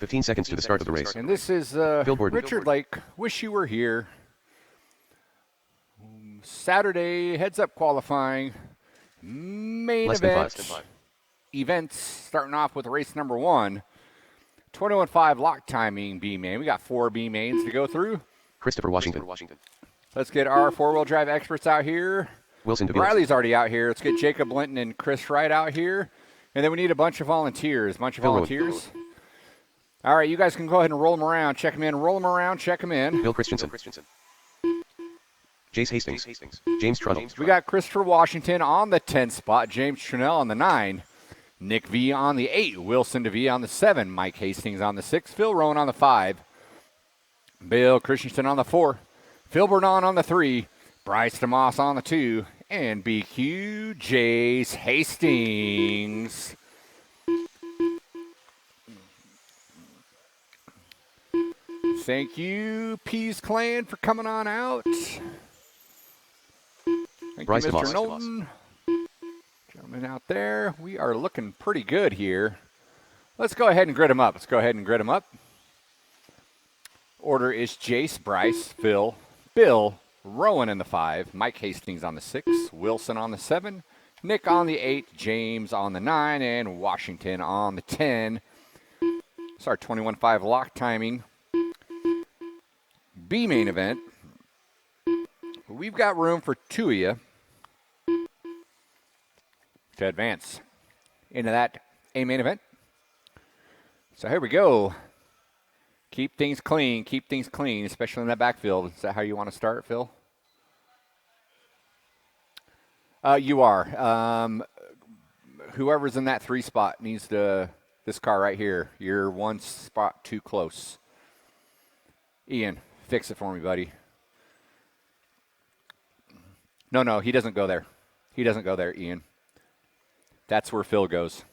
15 seconds to the start of the race. And this is Richard Lake. Wish you were here. Saturday heads-up qualifying. Main events starting off with race number 1. 21.5 lock timing B-main. We got 4 B-mains to go through. Christopher Washington. Let's get our four-wheel drive experts out here. Wilson DeVille. Riley's already out here. Let's get Jacob Linton and Chris Wright out here. And then we need a bunch of volunteers. All right, you guys can go ahead and roll them around. Check them in. Roll them around. Check them in. Bill Christensen. Jace Hastings. James Trunnell. We got Christopher Washington on the 10 spot. James Trunnell on the 9. Nick V on the 8. Wilson DeVille on the 7. Mike Hastings on the 6. Phil Rowan on the 5. Bill Christensen on the 4. Phil Bernard on the 3. Bryce DeMoss on the 2. And BQ Jace Hastings. Thank you, Pease Clan, for coming on out. Thank Bryce you, Mr. DeMoss. Knowlton. Gentlemen out there, we are looking pretty good here. Let's go ahead and grid them up. Order is Jace, Bryce, Phil, Bill, Rowan in the 5, Mike Hastings on the 6, Wilson on the 7, Nick on the 8, James on the 9, and Washington on the 10. It's our 21.5 lock timing B main event. We've got room for 2 of you to advance into that A main event. So here we go. Keep things clean, especially in that backfield. Is that how you want to start, Phil? You are. Whoever's in that 3 spot needs to, this car right here, you're 1 spot too close. Ian, fix it for me, buddy. No, he doesn't go there. Ian. That's where Phil goes.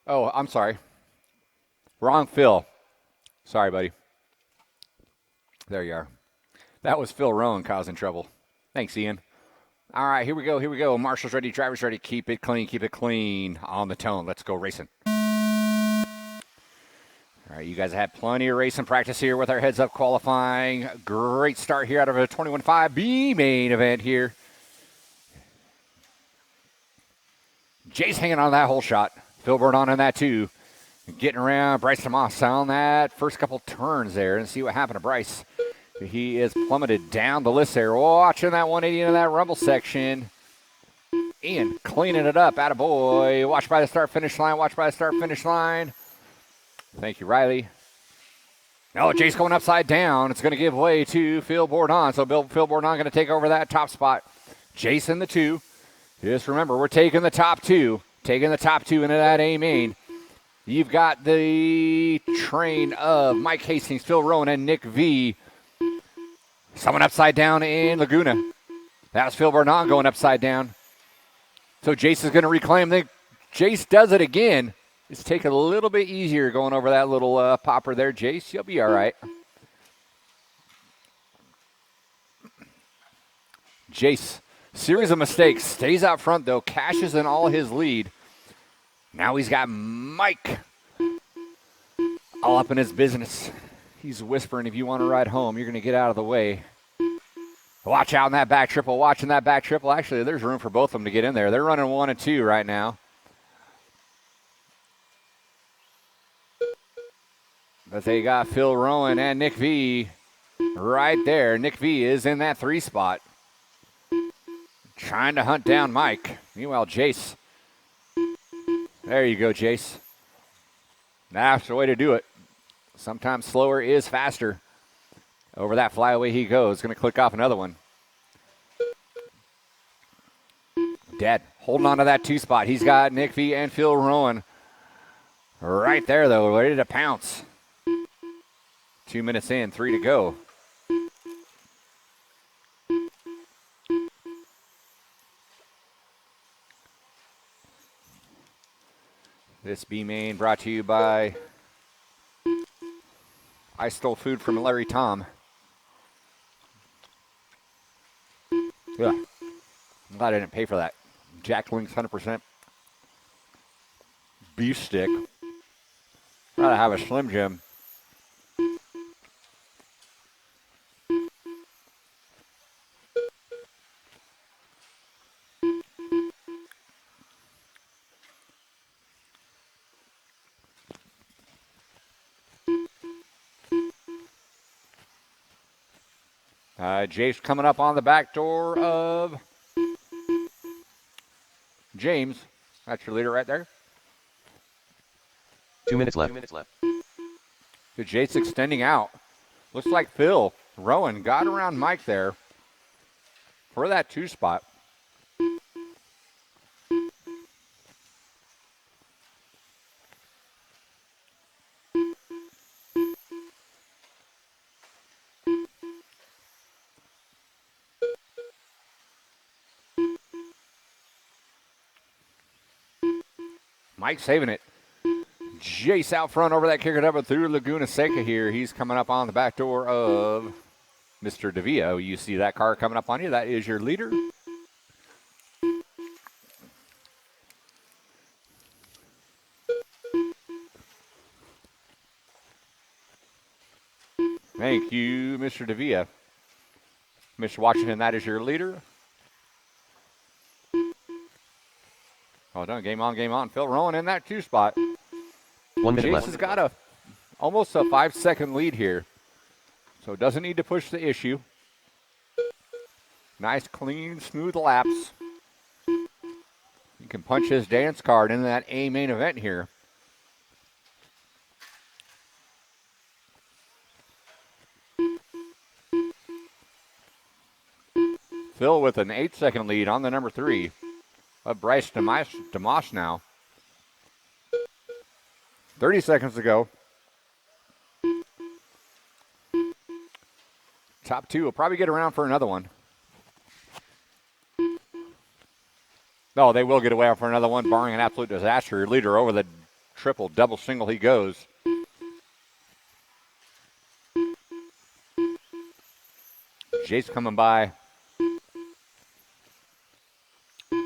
Oh, I'm sorry. Wrong Phil. Sorry, buddy. There you are. That was Phil Rowan causing trouble. Thanks, Ian. All right, here we go. Marshall's ready, driver's ready. Keep it clean on the tone. Let's go racing. All right, you guys have plenty of racing practice here with our heads-up qualifying. Great start here out of a 21.5 B main event here. Jay's hanging on that whole shot. Phil Bernard on that too. Getting around Bryce DeMoss on that first couple turns there, and see what happened to Bryce. He is plummeted down the list there. Watching that 180 into that rumble section. Ian cleaning it up. Attaboy. Watch by the start-finish line. Thank you, Riley. No, Jay's going upside down. It's going to give way to Phil Bordon. So Phil Bordon going to take over that top spot. Jason the 2. Just remember, we're taking the top 2. Taking the top 2 into that A main. You've got the train of Mike Hastings, Phil Rowan, and Nick V. Someone upside down in Laguna. That was Phil Bernard going upside down. So Jace is going to reclaim. Jace does it again. Just take it a little bit easier going over that little popper there, Jace. You'll be all right. Jace, series of mistakes. Stays out front, though. Cashes in all his lead. Now he's got Mike all up in his business. He's whispering, if you want to ride home, you're going to get out of the way. Watch out in that back triple. Watching that back triple. Actually, there's room for both of them to get in there. They're running 1 and 2 right now. But they got Phil Rowan and Nick V right there. Nick V is in that 3 spot. Trying to hunt down Mike. Meanwhile, Jace. There you go, Jace. That's the way to do it. Sometimes slower is faster. Over that flyaway he goes. Going to click off another one. Dead. Holding on to that 2 spot. He's got Nick V and Phil Rowan right there, though. Ready to pounce. 2 minutes in, 3 to go. This B main brought to you by I Stole Food from Larry Tom. Yeah, I'm glad I didn't pay for that. Jack Link's 100% beef stick. Gotta have a Slim Jim. Jace coming up on the back door of James. That's your leader right there. 2 minutes left. Good Jace extending out. Looks like Phil Rowan got around Mike there for that 2 spot. Mike saving it. Jace out front over that kicker double through Laguna Seca here. He's coming up on the back door of Mr. DeVio. You see that car coming up on you. That is your leader. Thank you, Mr. DeVia. Mr. Washington, that is your leader. Oh, done. Game on. Phil Rowan in that 2 spot. 1 minute Jace left. has got almost a 5-second lead here. So doesn't need to push the issue. Nice, clean, smooth laps. He can punch his dance card into that A main event here. Phil with an 8-second lead on the number 3 of Bryce DeMoss now. 30 seconds to go. Top 2 will probably get around for another one. No, they will get away for another one, barring an absolute disaster. Your leader over the triple, double, single he goes. Jace coming by.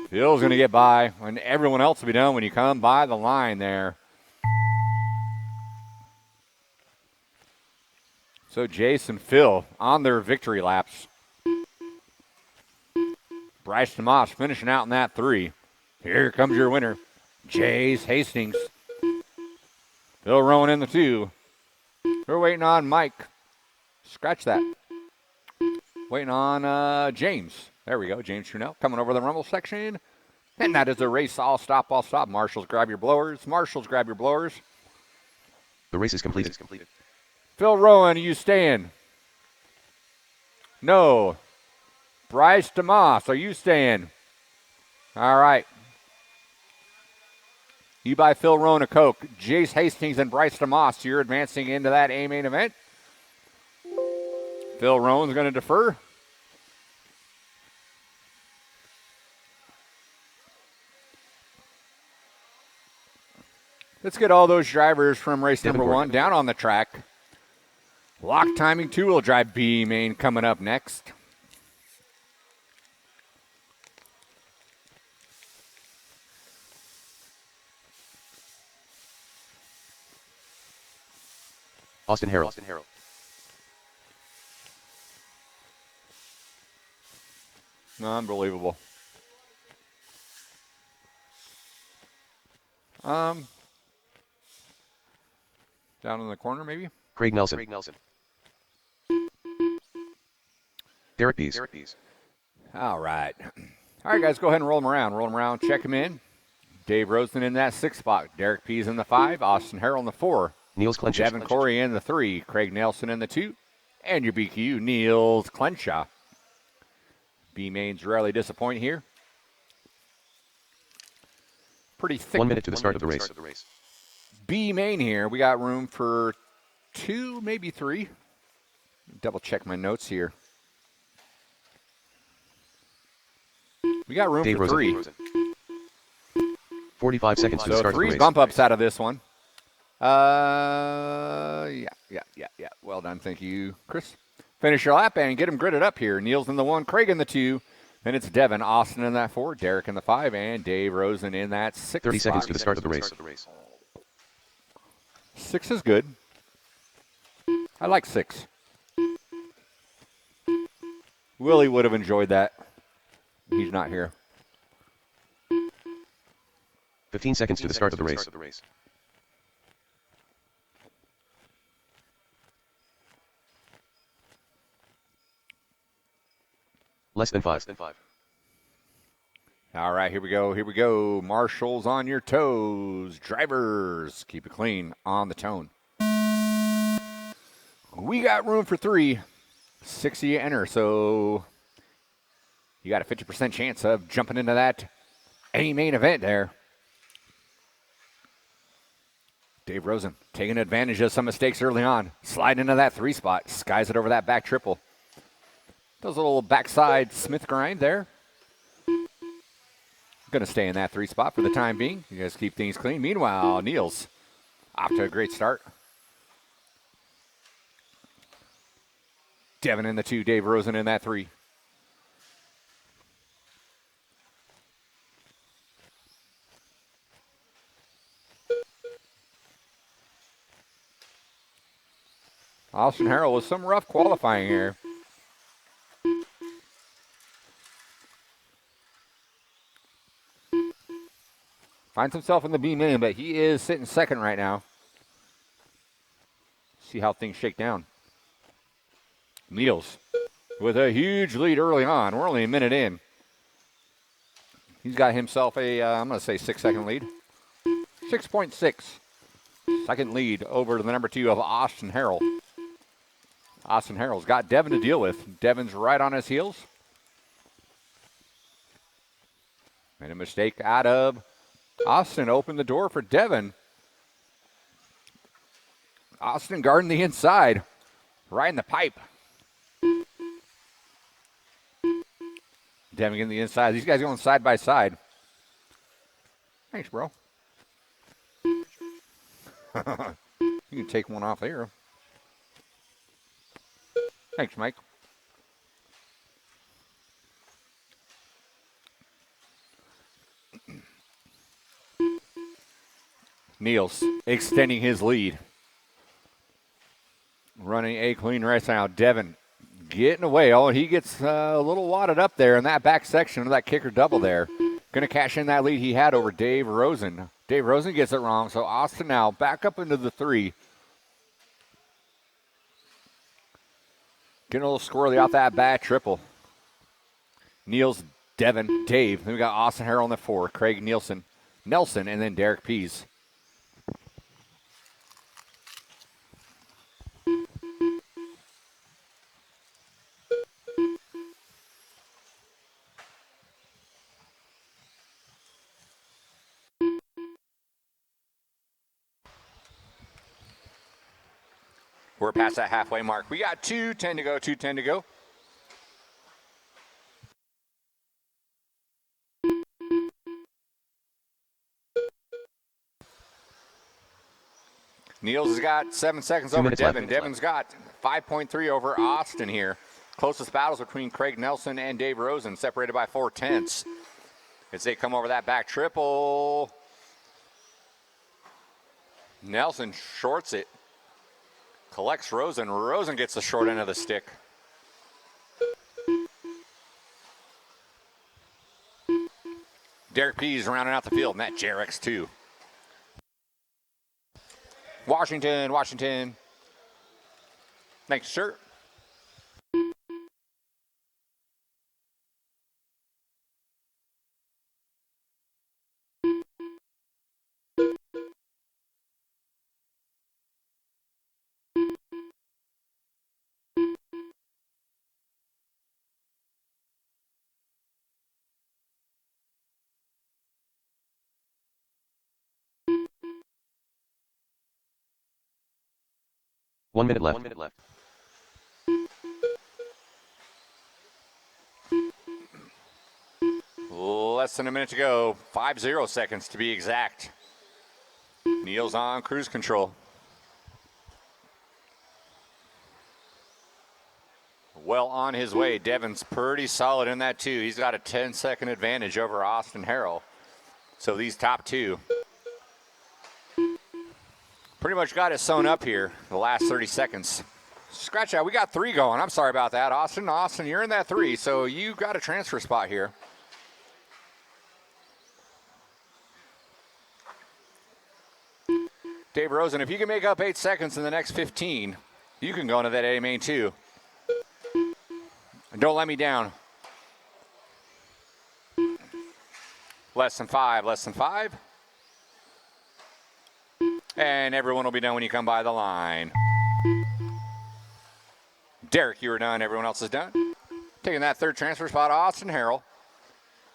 Phil's going to get by, and everyone else will be done when you come by the line there. So Jace and Phil on their victory laps. Bryce DeMoss finishing out in that 3. Here comes your winner, Jace Hastings. Phil Rowan in the 2. We're waiting on Mike. Scratch that. Waiting on James. There we go, James Trunell coming over the rumble section. And that is the race. All stop. Marshals, grab your blowers. The race is completed. Phil Rowan, are you staying? No. Bryce DeMoss, are you staying? All right. You buy Phil Rowan a Coke. Jace Hastings and Bryce DeMoss, you're advancing into that A main event. Phil Rowan's going to defer. Let's get all those drivers from race number 1 down on the track. Lock timing 2-wheel drive B main coming up next. Austin Harrell. Unbelievable. Down in the corner, maybe? Craig Nelson. Derek Pease. All right. All right, guys, go ahead and roll them around. Check them in. Dave Rosen in that 6 spot. Derek Pease in the 5. Austin Harrell in the 4. Niels Clenchage. Devin Corey in the 3. Craig Nelson in the 2. And your BQ, Niels Clenshaw. B-mains rarely disappoint here. Pretty thick. 1 minute to the start of the race. B-main here. We got room for 2, maybe 3. Double check my notes here. We got room Dave for Rosen. 3. 45 seconds to the So start of the 3 race. bump ups out of this one. Yeah. Well done. Thank you, Chris. Finish your lap and get them gridded up here. Niels in the 1, Craig in the 2. Then it's Devin, Austin in that 4, Derek in the 5, and Dave Rosen in that 6 30 seconds spot. to the start of the race. 6 is good. I like 6. Willie would have enjoyed that. He's not here. 15 seconds to the start of the race. Less than 5. All right, here we go. Here we go. Marshals on your toes. Drivers, keep it clean on the tone. We got room for 3. 60 you enter, so you got a 50% chance of jumping into that main event there. Dave Rosen taking advantage of some mistakes early on. Sliding into that 3 spot. Skies it over that back triple. Does a little backside Smith grind there. Going to stay in that 3 spot for the time being. You guys keep things clean. Meanwhile, Niels off to a great start. Devin in the 2, Dave Rosen in that 3. Austin Harrell with some rough qualifying here. Finds himself in the B main, but he is sitting second right now. See how things shake down. Niels with a huge lead early on. We're only a minute in. He's got himself a, I'm going to say 6-second lead. 6.6. Second lead over to the number 2 of Austin Harrell. Austin Harrell's got Devin to deal with. Devin's right on his heels. Made a mistake out of Austin. Opened the door for Devin. Austin guarding the inside. Right in the pipe. Devin getting the inside. These guys going side by side. Thanks, bro. You can take one off there. Thanks, Mike. Niels extending his lead. Running a clean race now. Devin getting away. Oh, he gets a little wadded up there in that back section of that kicker double there. Going to cash in that lead he had over Dave Rosen. Dave Rosen gets it wrong, so Austin now back up into the 3. Getting a little squirrely out that bad triple. Niels, Devin, Dave. Then we got Austin Harrell in the 4. Craig Nelson, and then Derek Pease. We're past that halfway mark. We got 2:10 to go, 2:10 to go. Niels has got 7 seconds 2 over minutes Devin. left. Devin's got 5.3 over Austin here. Closest battles between Craig Nelson and Dave Rosen, separated by 4/10. As they come over that back triple. Nelson shorts it. Collects Rosen. Rosen gets the short end of the stick. Derek Pease rounding out the field, and that JRX 2. Washington. Thanks, sir. One minute left. Less than a minute to go. 50 seconds to be exact. Niels on cruise control. Well on his way. Devin's pretty solid in that too. He's got a 10-second advantage over Austin Harrell. So these top 2. Pretty much got it sewn up here the last 30 seconds. Scratch out. We got 3 going. I'm sorry about that, Austin. Austin, you're in that 3, so you got a transfer spot here. Dave Rosen, if you can make up 8 seconds in the next 15, you can go into that A main too. And don't let me down. Less than 5, less than 5. And everyone will be done when you come by the line. Derek, you are done. Everyone else is done. Taking that 3rd transfer spot, Austin Harrell.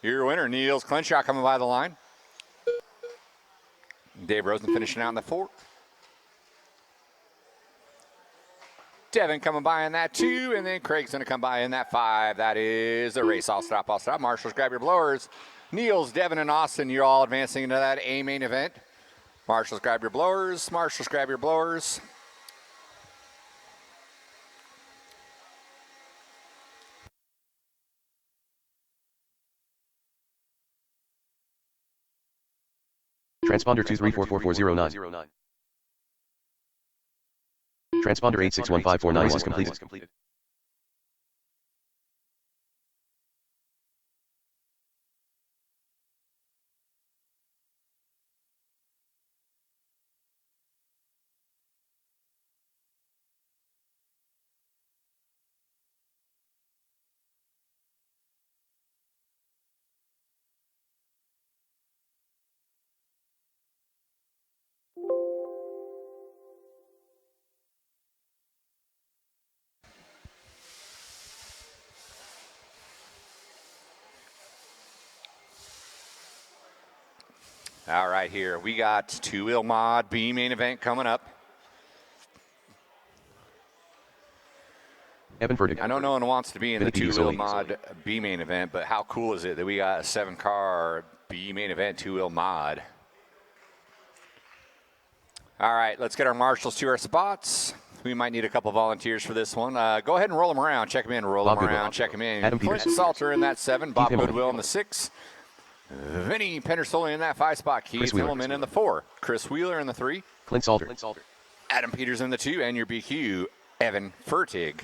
Your winner, Niels Clenshot, coming by the line. Dave Rosen finishing out in the 4. Devin coming by in that 2, and then Craig's going to come by in that 5. That is the race. I'll stop. Marshals, grab your blowers. Niels, Devin, and Austin, you're all advancing into that A main event. Marshals, grab your blowers. Marshals, grab your blowers. Transponder 2344409. Transponder 861549 is completed. All right, here we got 2-wheel mod B main event coming up. Evan Fertig. I know no one wants to be in the Vinny 2-wheel Pizzoli. mod B main event, but how cool is it that we got a 7-car B main event 2-wheel mod? All right, let's get our marshals to our spots. We might need a couple volunteers for this one. Go ahead and roll them around. Check them in. Roll Bob them Goodwill. around. Check them in. Adam Clint Peters. Salter in that 7. Bob Himmelman. Goodwill in the 6. Vinny Pendersoli in that 5 spot. Keith Chris Wheeler. Hillman in the 4. Chris Wheeler in the 3. Clint Salter. Adam Peters in the 2. And your BQ, Evan Fertig.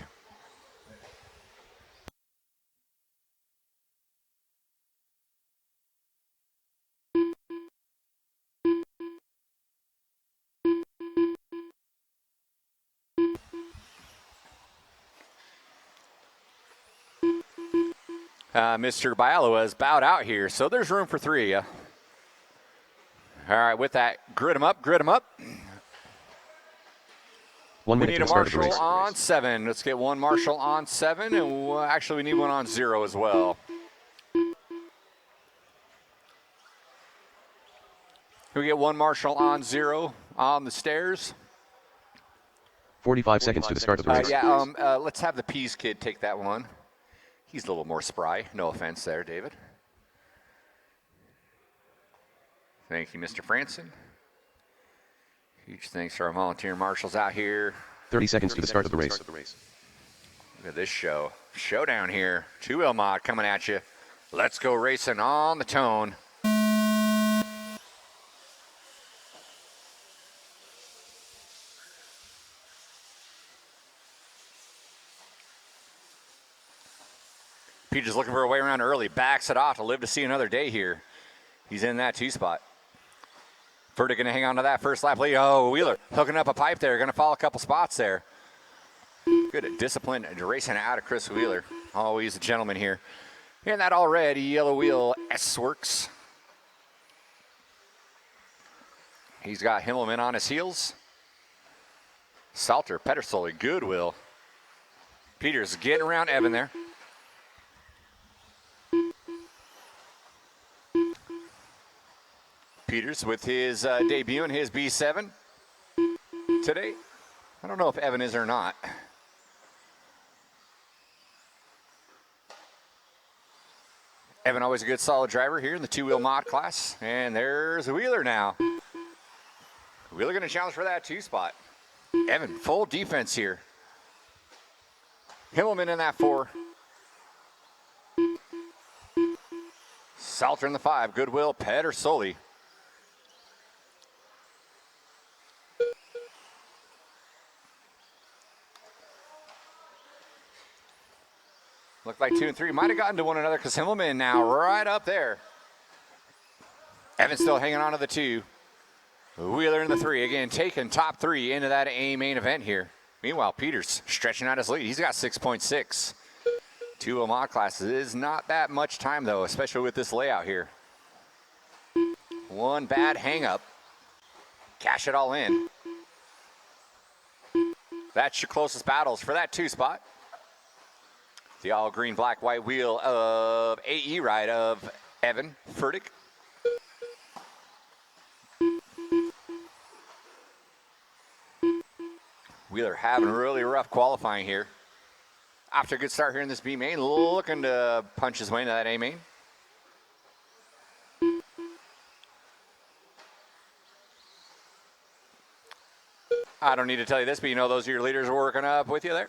Mr. Bialo has bowed out here, so there's room for 3 of you. All right, with that, grid them up, grid them up. 1 We minute need to a the start of the marshal race. on 7. Let's get one marshal on 7, and actually we need one on 0 as well. Can we get one marshal on 0 on the stairs? 45 seconds to the start of the race. Let's have the Peas kid take that one. He's a little more spry. No offense there, David. Thank you, Mr. Franson. Huge thanks to our volunteer marshals out here. 30 seconds to the start of the race. Look at this show. Showdown here. 2-wheel mod coming at you. Let's go racing on the tone. Peter's looking for a way around early. Backs it off to live to see another day here. He's in that 2 spot. Fertig going to hang on to that first lap lead. Oh, Wheeler hooking up a pipe there. Going to fall a couple spots there. Good discipline racing out of Chris Wheeler. Always a gentleman here. And that already yellow wheel S-Works. He's got Himmelman on his heels. Salter, Pedersoli, Goodwill. Peters getting around Evan there. Peters with his debut in his B7 today. I don't know if Evan is or not. Evan always a good solid driver here in the 2-wheel mod class. And there's Wheeler now. Wheeler going to challenge for that 2 spot. Evan, full defense here. Himmelman in that 4. Salter in the 5. Goodwill, Pedersoli. Looked like 2 and 3 might have gotten to one another because Himmelman now right up there. Evan still hanging on to the 2. Wheeler in the 3. Again, taking top 3 into that A main event here. Meanwhile, Peters stretching out his lead. He's got 6.6. 2 mod classes. It is not that much time, though, especially with this layout here. One bad hang-up. Cash it all in. That's your closest battles for that 2 spot. The all green, black, white wheel of AE ride of Evan Furtick. Wheeler having a really rough qualifying here. After a good start here in this B main, looking to punch his way into that A main. I don't need to tell you this, but you know those are your leaders working up with you there.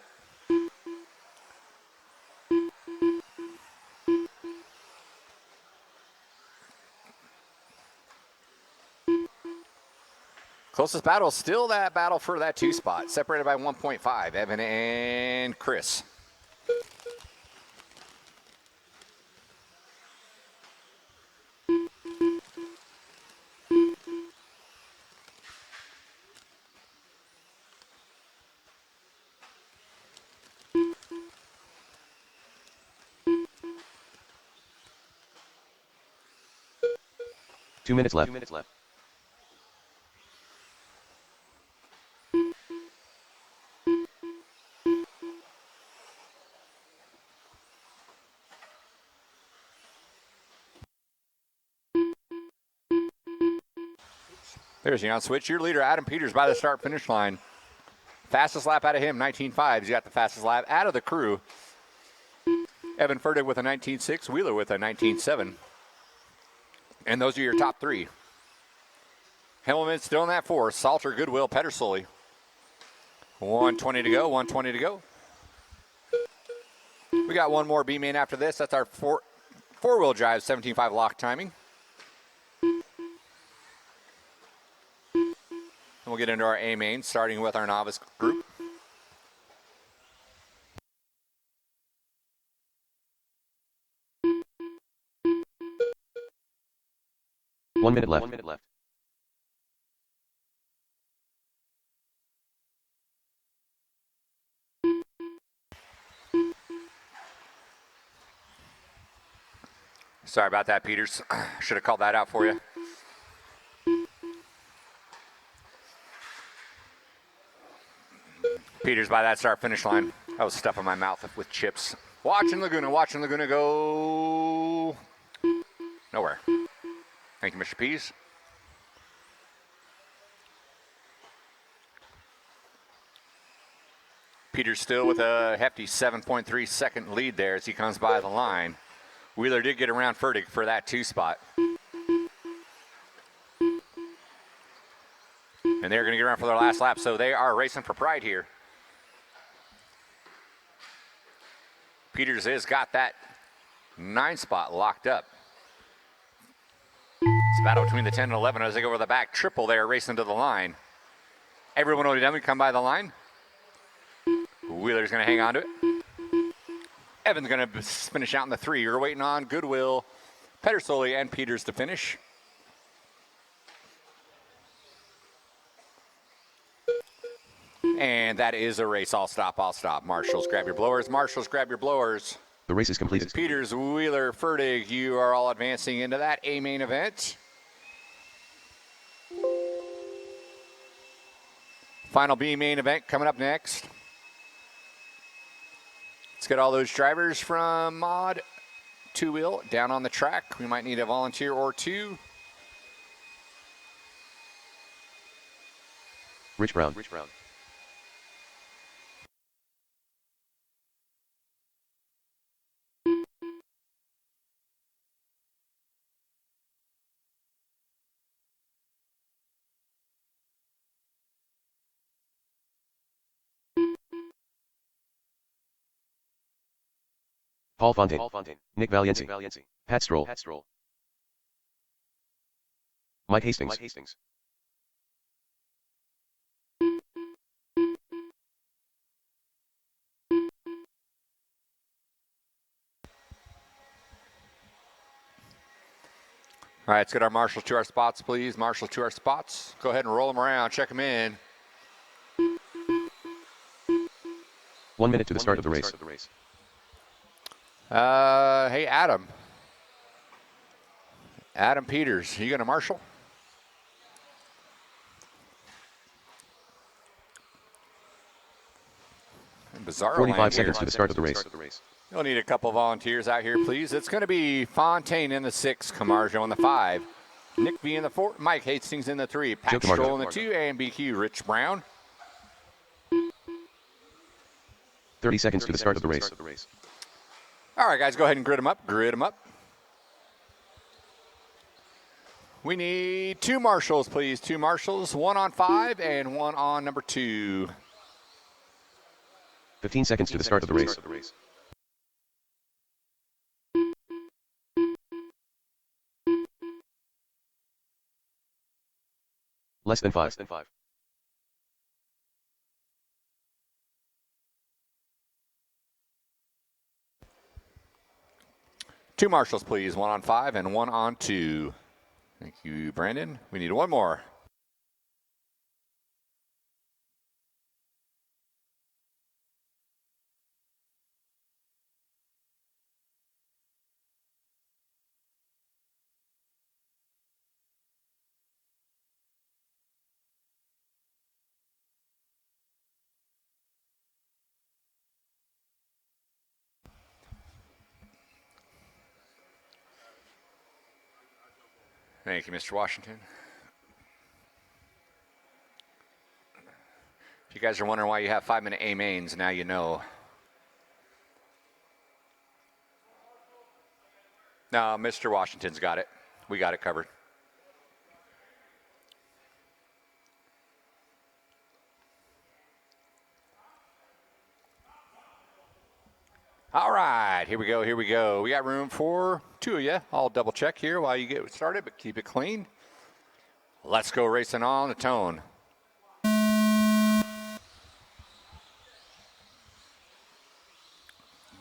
Closest battle is still that battle for that 2 spot, separated by 1.5, Evan and Chris. Two minutes left. There's your on switch. Your leader, Adam Peters, by the start-finish line. Fastest lap out of him, 19.5. He's got the fastest lap out of the crew. Evan Furtick with a 19.6. Wheeler with a 19.7. And those are your top 3. Himmelman still in that 4. Salter, Goodwill, Pedersoli. 120 to go, 120 to go. We got one more B main after this. That's our four-wheel drive 17.5 lock timing. And we'll get into our A main, starting with our novice group. One minute left. Sorry about that, Peters. Should have called that out for you. Peters by that start-finish line. I was stuffing my mouth with chips. Watching Laguna go nowhere. Thank you, Mr. Pease. Peters still with a hefty 7.3 second lead there as he comes by the line. Wheeler did get around Furtick for that 2 spot. And they're going to get around for their last lap, so they are racing for pride here. Peters has got that 9 spot locked up. It's a battle between the 10 and 11 as they go over the back. Triple there racing to the line. Everyone only done come by the line. Wheeler's going to hang on to it. Evan's going to finish out in the 3. You're waiting on Goodwill, Pedersoli, and Peters to finish. And that is a race. I'll stop. Marshals, grab your blowers. The race is completed. Peters, Wheeler, Furtick, you are all advancing into that A main event. Final B main event coming up next. Let's get all those drivers from Mod 2-wheel down on the track. We might need a volunteer or 2. Rich Brown. Paul Fontaine. Nick Valiency. Pat Stroll. Mike Hastings. All right, let's get our marshals to our spots, please. Marshals to our spots. Go ahead and roll them around. Check them in. 1 minute to the start of the race. Hey, Adam. Adam Peters, you going to marshal? Bizarro 45 seconds to the start of the race. You'll need a couple volunteers out here, please. It's going to be Fontaine in the 6, Camargo in the 5, Nick B in the 4, Mike Hastings in the 3, Pat Stroll in the 2, and BQ Rich Brown. 30 seconds to the start of the race. All right, guys, go ahead and grid them up. Grid them up. We need 2 marshals, please. 2 marshals, 1 on 5 and 1 on number 2. 15 seconds to the start of the race. Less than 5. 2 marshals, please. 1 on 5 and 1 on 2. Thank you, Brandon. We need 1 more. Thank you, Mr. Washington. If you guys are wondering why you have 5-minute A mains, now you know. No, Mr. Washington's got it. We got it covered. All right, here we go, here we go. We got room for 2 of you. I'll double check here while you get started, but keep it clean. Let's go racing on the tone.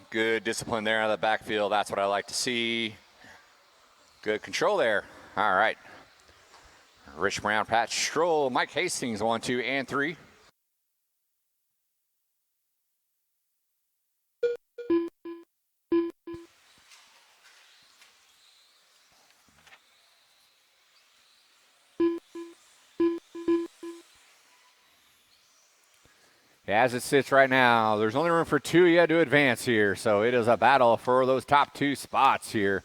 Good discipline there out of the backfield. That's what I like to see. Good control there. All right. Rich Brown, Pat Stroll, Mike Hastings, 1, 2, and 3. As it sits right now, there's only room for 2 yet to advance here, so it is a battle for those top 2 spots here.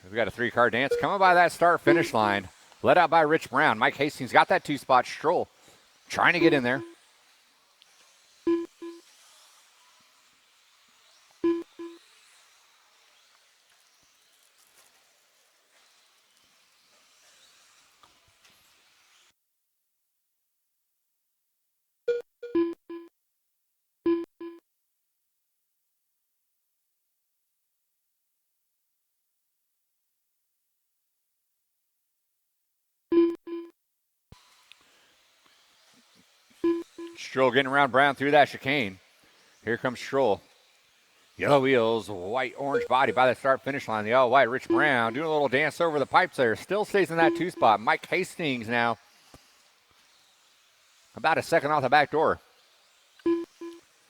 We've got a 3-car dance coming by that start-finish line, led out by Rich Brown. Mike Hastings got that 2-spot. Stroll trying to get in there. Stroll getting around Brown through that chicane. Here comes Stroll. Yellow wheels, white orange body by the start finish line. The all white Rich Brown doing a little dance over the pipes there. Still stays in that 2 spot. Mike Hastings now about a second off the back door.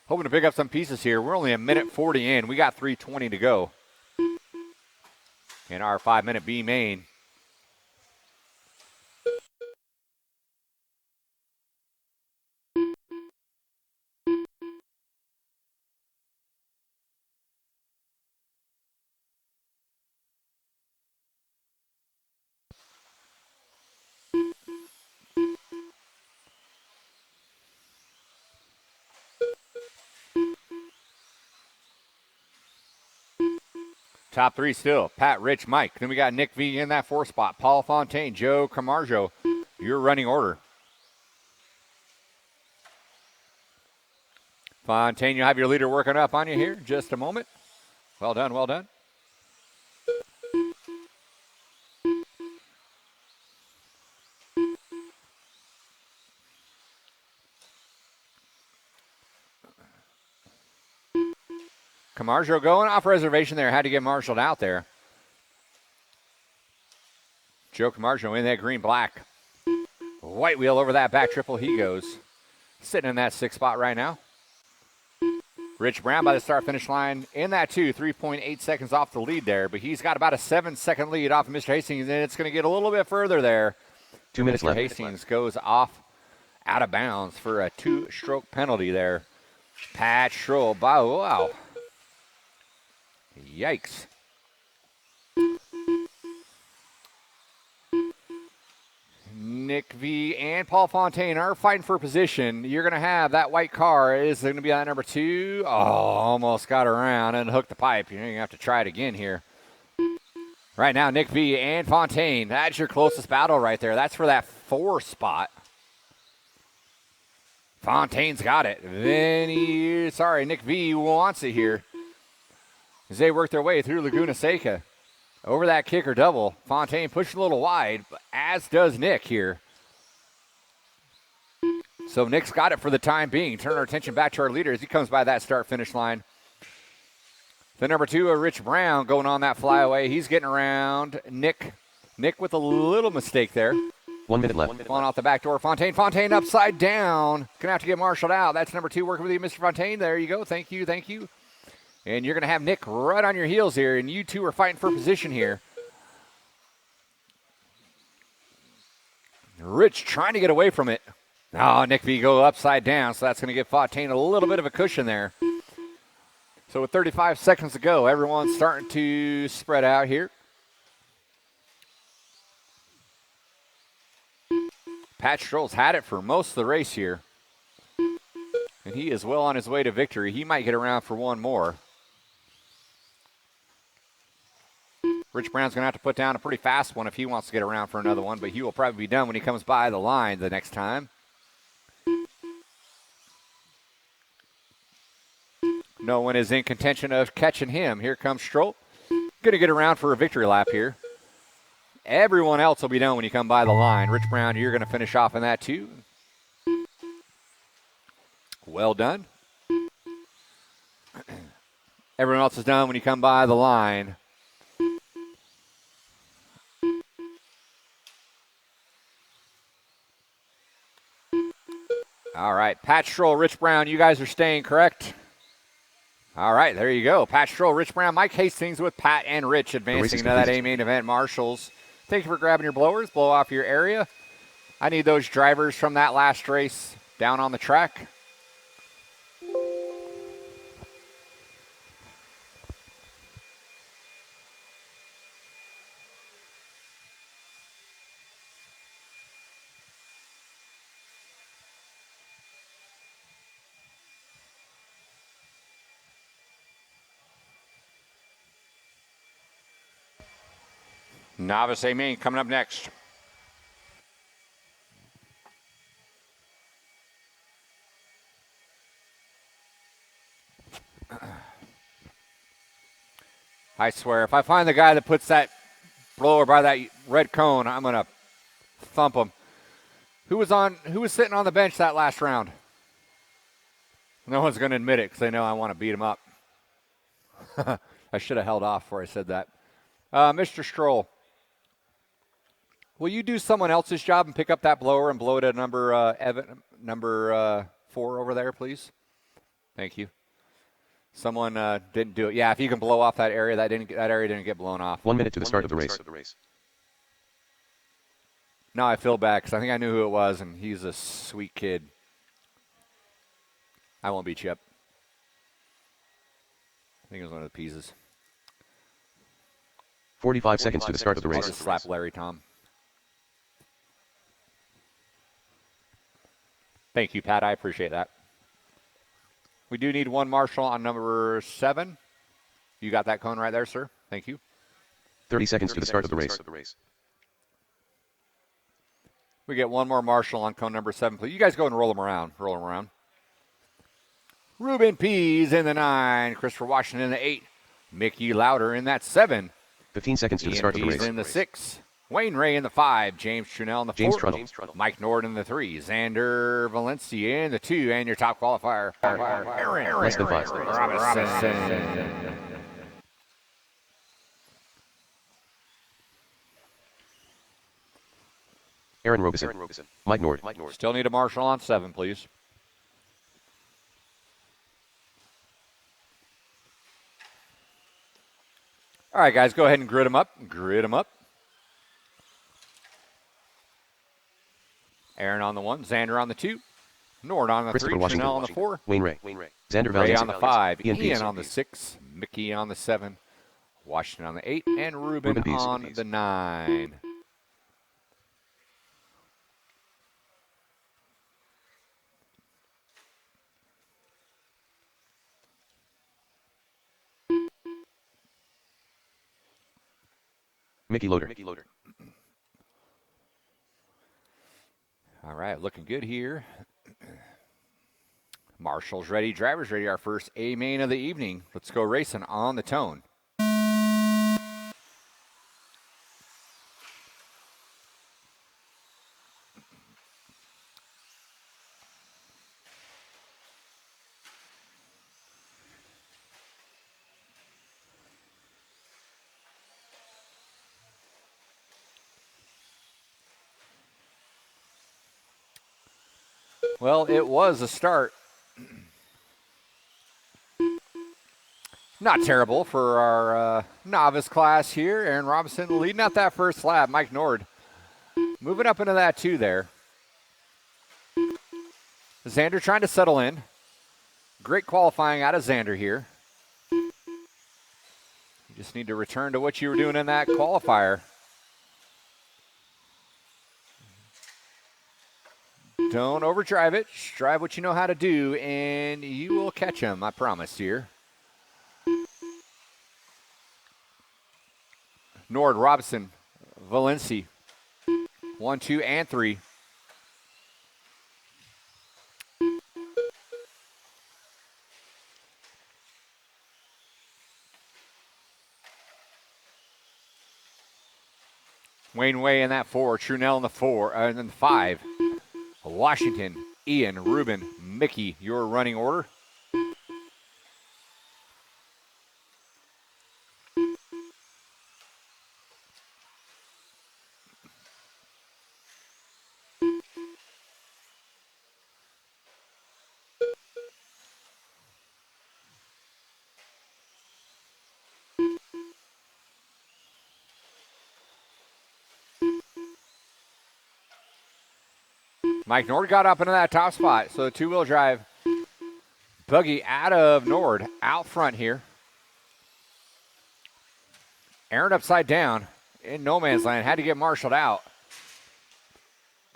Hoping to pick up some pieces here. We're only a minute 40 in. We got 3:20 to go in our 5-minute B main. Top 3 still. Pat, Rich, Mike. Then we got Nick V in that 4 spot. Paul Fontaine, Joe Camargo. Your running order. Fontaine, you'll have your leader working up on you here in just a moment. Well done, well done. Camargo going off reservation there. Had to get marshaled out there. Joe Camargo in that green-black. White wheel over that back triple. He goes. Sitting in that 6th spot right now. Rich Brown by the start-finish line in that 3.8 seconds off the lead there. But he's got about a 7-second lead off of Mr. Hastings, and it's going to get a little bit further there. 2 minutes Mr. left. Hastings goes off out of bounds for a 2-stroke penalty there. Pat Stroll. Wow. Yikes. Nick V and Paul Fontaine are fighting for position. You're going to have that white car is going to be on number 2. Oh, almost got around and hooked the pipe. You're going to have to try it again here. Right now, Nick V and Fontaine. That's your closest battle right there. That's for that 4 spot. Fontaine's got it. Nick V wants it here. As they work their way through Laguna Seca. Over that kicker double. Fontaine pushing a little wide, as does Nick here. So Nick's got it for the time being. Turn our attention back to our leader as he comes by that start-finish line. The number 2, Rich Brown, going on that flyaway. He's getting around Nick. Nick with a little mistake there. 1 minute left. Falling off the back door. Fontaine upside down. Gonna have to get marshaled out. That's number 2 working with you, Mr. Fontaine. There you go. Thank you. And you're going to have Nick right on your heels here, and you two are fighting for position here. Rich trying to get away from it. Oh, Nick V go upside down, so that's going to give Fontaine a little bit of a cushion there. So with 35 seconds to go, everyone's starting to spread out here. Pat Stroll's had it for most of the race here. And he is well on his way to victory. He might get around for one more. Rich Brown's going to have to put down a pretty fast one if he wants to get around for another one, but he will probably be done when he comes by the line the next time. No one is in contention of catching him. Here comes Stroll. Going to get around for a victory lap here. Everyone else will be done when you come by the line. Rich Brown, you're going to finish off in that too. Well done. Everyone else is done when you come by the line. All right, Pat Stroll, Rich Brown, you guys are staying, correct? All right, there you go. Pat Stroll, Rich Brown, Mike Hastings with Pat and Rich advancing to that A-main event. Marshals, thank you for grabbing your blowers. Blow off your area. I need those drivers from that last race down on the track. Novice A-main coming up next. I swear, if I find the guy that puts that blower by that red cone, I'm going to thump him. Who was sitting on the bench that last round? No one's going to admit it because they know I want to beat him up. I should have held off before I said that. Mr. Stroll, will you do someone else's job and pick up that blower and blow it at number 4 over there, please? Thank you. Someone didn't do it. Yeah, if you can blow off that area, that area didn't get blown off. 1 minute to the start of the race. Now I feel bad because I think I knew who it was, and he's a sweet kid. I won't beat you up. I think it was one of the pieces. 45 seconds to the start of the I'll race. just slap Larry Tom. Thank you, Pat. I appreciate that. We do need one marshal on number 7. You got that cone right there, sir. Thank you. 30 seconds to the start of the race. We get one more marshal on cone number 7, please. You guys go and roll them around. Roll them around. Ruben Pease in the 9. Christopher Washington in the 8. Mickey Lauder in that 7. 15 seconds to the start of the Pease race. in the 6. Wayne Ray in the 5, James Trunell in the 4, James Trundle. Mike Nord in the 3, Xander Valencia in the 2, and your top qualifier, Aaron Less than 5. Robinson. Aaron Robeson. Mike Nord. Still need a marshal on 7, please. All right, guys, go ahead and grid them up. Aaron on the 1, Xander on the 2, Nord on the 3, Trunell on the 4, Wayne Ray. Xander Ray Valencia. on the 5, Ian Pease. on the 6, Mickey on the 7, Washington on the 8, and Ruben Ruben Pease. on the 9. Mickey Loader. All right, looking good here. Marshall's ready, drivers ready. Our first A main of the evening. Let's go racing on the tone. Well, it was a start. Not terrible for our novice class here. Aaron Robinson leading out that first lap. Mike Nord moving up into that 2 there. Xander trying to settle in. Great qualifying out of Xander here. You just need to return to what you were doing in that qualifier. Don't overdrive it. Just drive what you know how to do, and you will catch him, I promise here. Nord, Robinson, Valencia. 1, 2, and 3. Wayne Way in that 4, Trunell in the 4, and then 5. Washington, Ian, Ruben, Mickey, your running order. Mike Nord got up into that top spot, so the 2-wheel drive buggy out of Nord, out front here. Aaron upside down in no man's land, had to get marshaled out.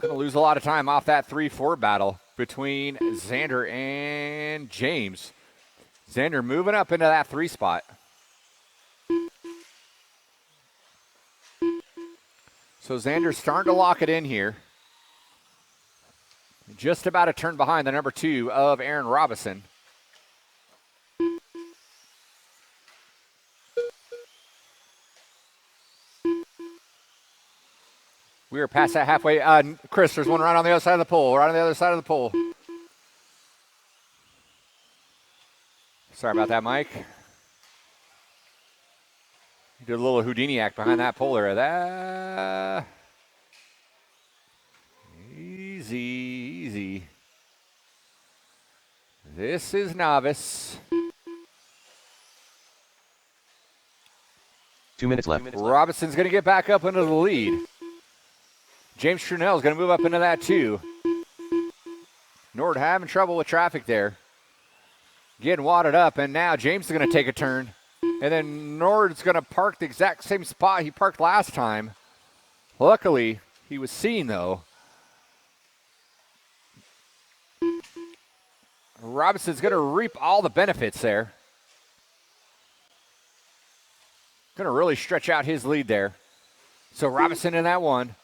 Going to lose a lot of time off that 3-4 battle between Xander and James. Xander moving up into that 3 spot. So Xander's starting to lock it in here. Just about a turn behind the number 2 of Aaron Robinson. We are past that halfway. Chris, there's one right on the other side of the pole. Right on the other side of the pole. Sorry about that, Mike. You did a little Houdini act behind that pole there. That... Easy. This is novice. 2 minutes left. Robinson's going to get back up into the lead. James Trunell is going to move up into that 2. Nord having trouble with traffic there. Getting wadded up, and now James is going to take a turn. And then Nord's going to park the exact same spot he parked last time. Luckily, he was seen, though. Robinson's going to reap all the benefits there. Going to really stretch out his lead there. So Robinson in that 1.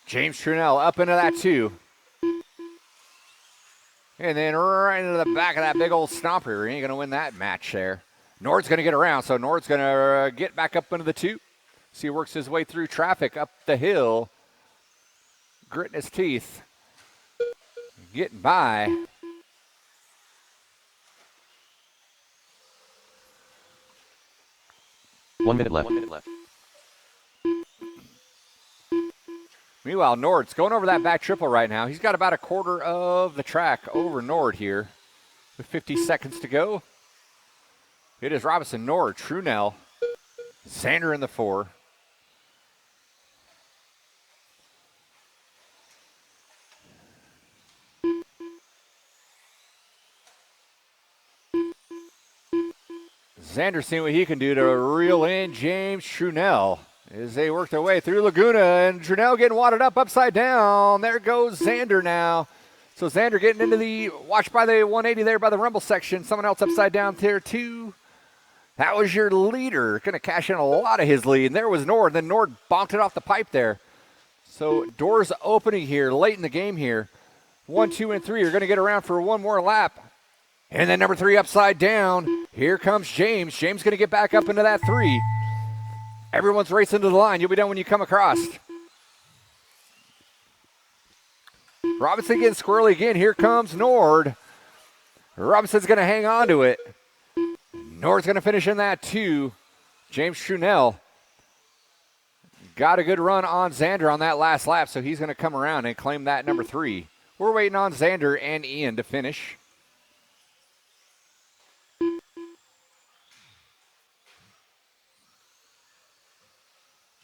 James Trunell up into that 2. And then right into the back of that big old stomper. He ain't going to win that match there. Nord's going to get around, so Nord's going to get back up into the 2. See, he works his way through traffic up the hill, gritting his teeth, getting by. One minute left. Meanwhile, Nord's going over that back triple right now. He's got about a quarter of the track over Nord here with 50 seconds to go. It is Robinson, Nord, Trunell, Zander in the 4. Zander seeing what he can do to reel in James Trunell as they work their way through Laguna, and Trunell getting wadded up upside down. There goes Zander now. So Zander getting into the, watch by the 180 there by the rumble section. Someone else upside down there too. That was your leader. Going to cash in a lot of his lead. And there was Nord. Then Nord bonked it off the pipe there. So doors opening here late in the game here. 1, 2, and 3 are going to get around for one more lap. And then number 3 upside down. Here comes James. James going to get back up into that 3. Everyone's racing to the line. You'll be done when you come across. Robinson getting squirrely again. Here comes Nord. Robinson's going to hang on to it. Nord's going to finish in that 2. James Trunell got a good run on Zander on that last lap, so he's going to come around and claim that number 3. We're waiting on Zander and Ian to finish.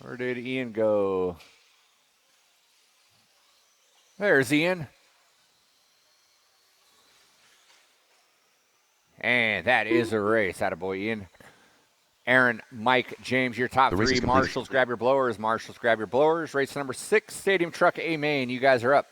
Where did Ian go? There's Ian. And that is a race. Attaboy, Ian. Aaron, Mike, James, your top 3. Marshals, grab your blowers. Marshals, grab your blowers. Race number 6, Stadium Truck A Main. You guys are up.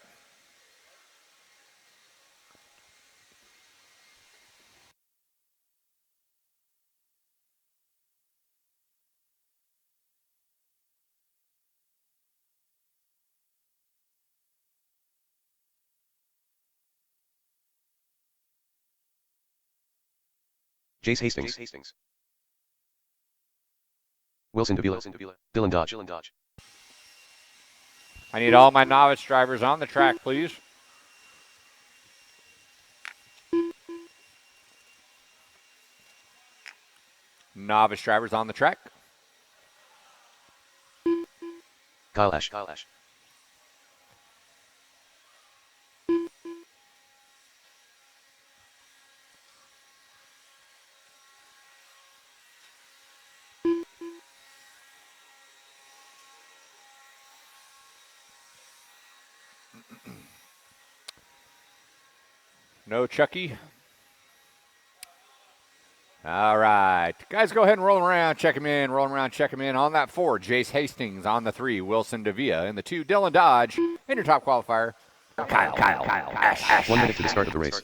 Jace Hastings. Wilson Davila. Dylan Dodge. I need all my novice drivers on the track, please. Novice drivers on the track. Kyle Ash. No Chucky. All right. Guys, go ahead and roll around, check him in, On that 4, Jace Hastings. On the 3, Wilson Davia. And the 2, Dylan Dodge. And your top qualifier, Kyle. Ash. 1 minute to the start of the race.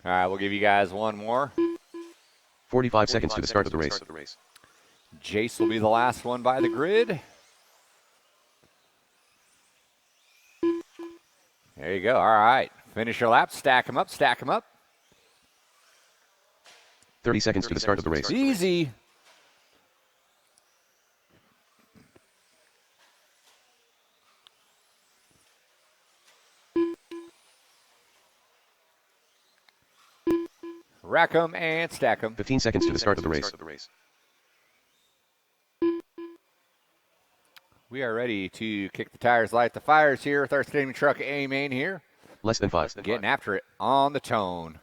All right, we'll give you guys one more. 45 seconds to the start of the race. Jace will be the last one by the grid. There you go. All right. Finish your lap. Stack them up. 30 seconds to the start of the race. Easy. Rack them and stack them. 15 seconds to the start of the race. We are ready to kick the tires, light the fires here with our Stadium Truck A Main here. Less than 5. Getting after it on the tone.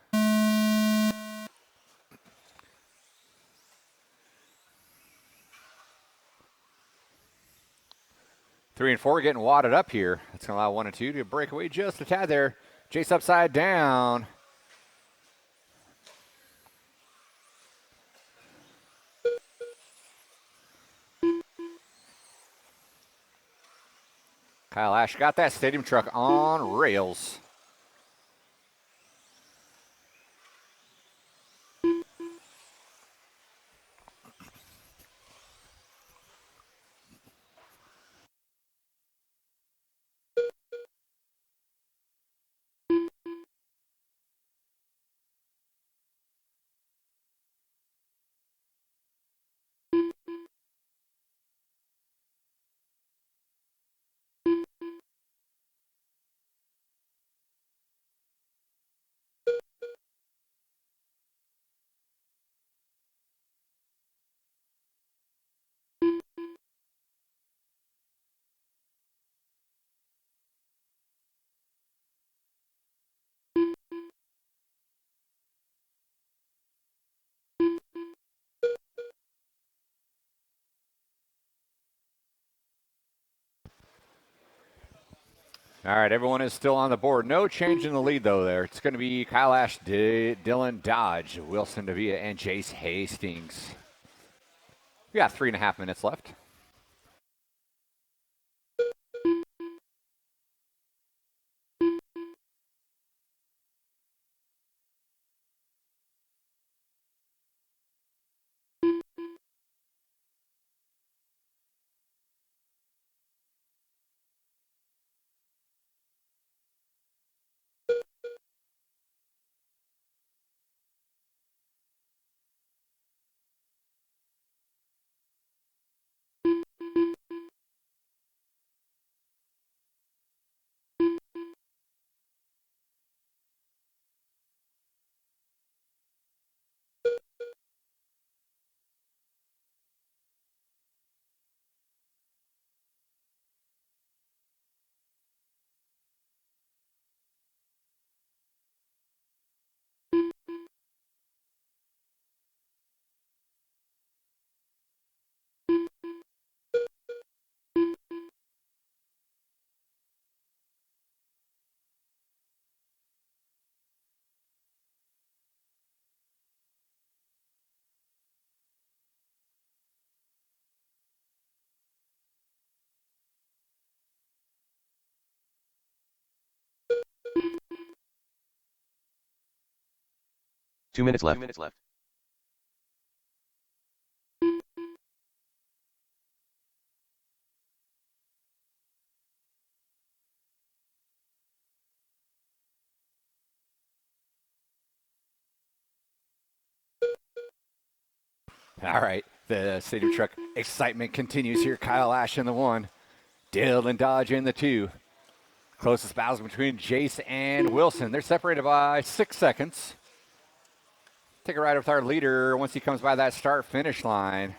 Three and 4 getting wadded up here. That's going to allow 1 and 2 to break away just a tad there. Jace upside down. Kyle Ash got that Stadium Truck on rails. All right, everyone is still on the board. No change in the lead, though, there. It's going to be Kyle Ash, Dylan Dodge, Wilson Davia, and Jace Hastings. We got 3.5 minutes left. Two minutes left. All right, the Stadium Truck excitement continues here. Kyle Ash in the 1, Dylan Dodge in the 2. Closest battles between Jace and Wilson. They're separated by 6 seconds. Take a ride with our leader once he comes by that start-finish line.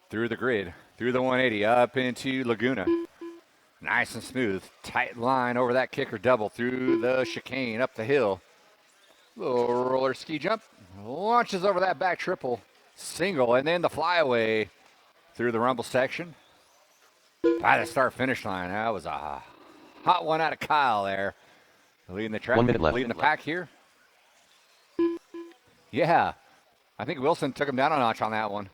Through the grid, through the 180, up into Laguna. Nice and smooth. Tight line over that kicker double through the chicane, up the hill. Little roller ski jump. Launches over that back triple. Single, and then the flyaway through the rumble section. By the start-finish line. That was a hot one out of Kyle there. Leading the track. 1 minute left. Leading the pack here. Yeah. I think Wilson took him down a notch on that one.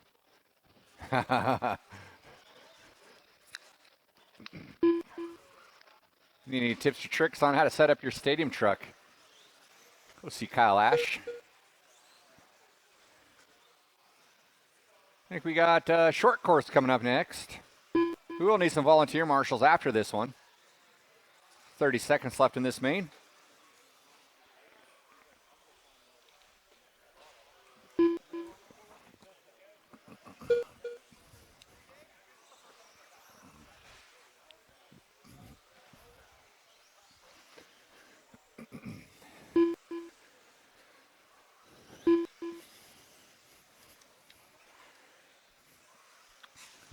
Need any tips or tricks on how to set up your stadium truck? Go see Kyle Ash. I think we got short course coming up next. We will need some volunteer marshals after this one. 30 seconds left in this main.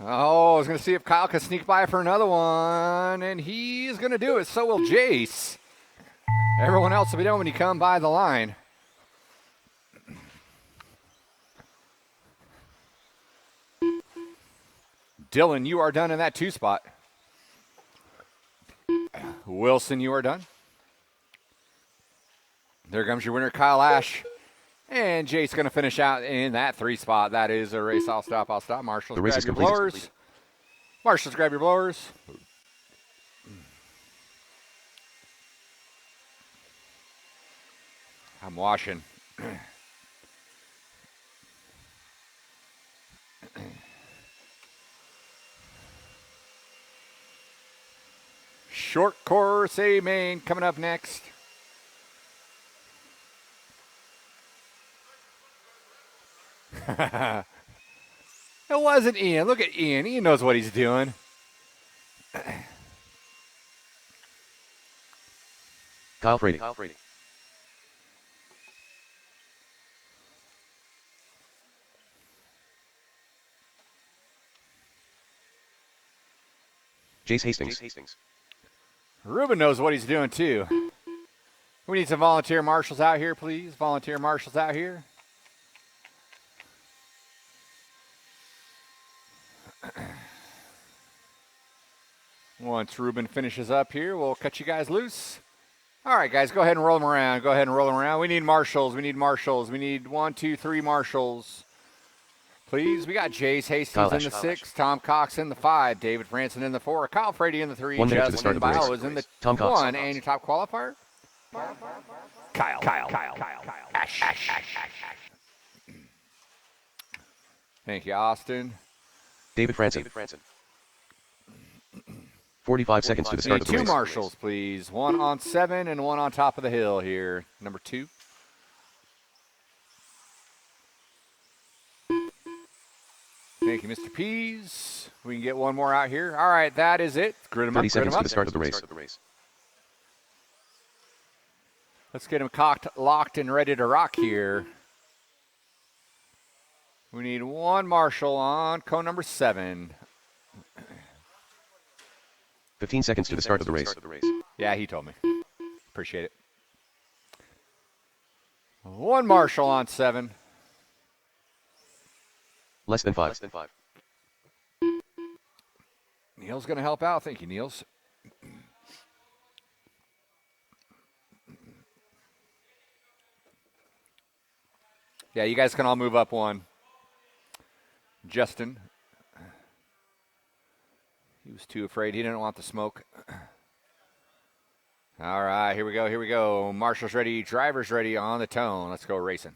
Oh, I was going to see if Kyle could sneak by for another one, and he's going to do it. So will Jace. Everyone else will be done when you come by the line. Dylan, you are done in that 2 spot. Wilson, you are done. There comes your winner, Kyle Ash. And Jake's going to finish out in that 3 spot. That is a race. I'll stop. Marshals, The race grab is your complete. blowers. Marshals, grab your blowers. I'm washing. Short course A main coming up next. It wasn't Ian. Look at Ian. Ian knows what he's doing. Kyle Frady. Jace Hastings. Ruben knows what he's doing too. We need some volunteer marshals out here, please. Volunteer marshals out here. Once Ruben finishes up here, we'll cut you guys loose. All right, guys, go ahead and roll them around. Go ahead and roll them around. We need marshals. We need marshals. We need 1, 2, 3 marshals. Please, we got Jace Hastings in the 6, Tom Cox in the 5, David Franson in the 4, Kyle Frady in the 3, 1 minute to the start of the race. is in the Tom Cox. 1, and your top qualifier? Kyle. Ash. Thank you, Austin. David Franson. 45 seconds to the start of the Two race. marshals, please. 1 on 7 and 1 on top of the hill here. Number 2. Thank you, Mr. Pease. We can get one more out here. All right, that is it. Grid them up. 30 seconds to the start of the race. Let's get them cocked, locked, and ready to rock here. We need 1 marshal on cone number 7. 15 seconds to the start of the race. Yeah, he told me. Appreciate it. 1 marshal on 7. Less than 5. Neil's going to help out. Thank you, Niels. Yeah, you guys can all move up 1. Justin. He was too afraid. He didn't want the smoke. All right, here we go. Marshals ready, drivers ready on the tone. Let's go racing.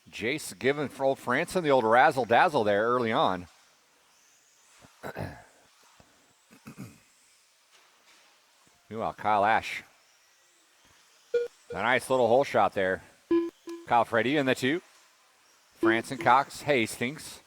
Jace giving for old Franson the old razzle-dazzle there early on. Meanwhile, Kyle Ash. A nice little hole shot there. Kyle Freddy in the 2. Franson, Cox, Hastings.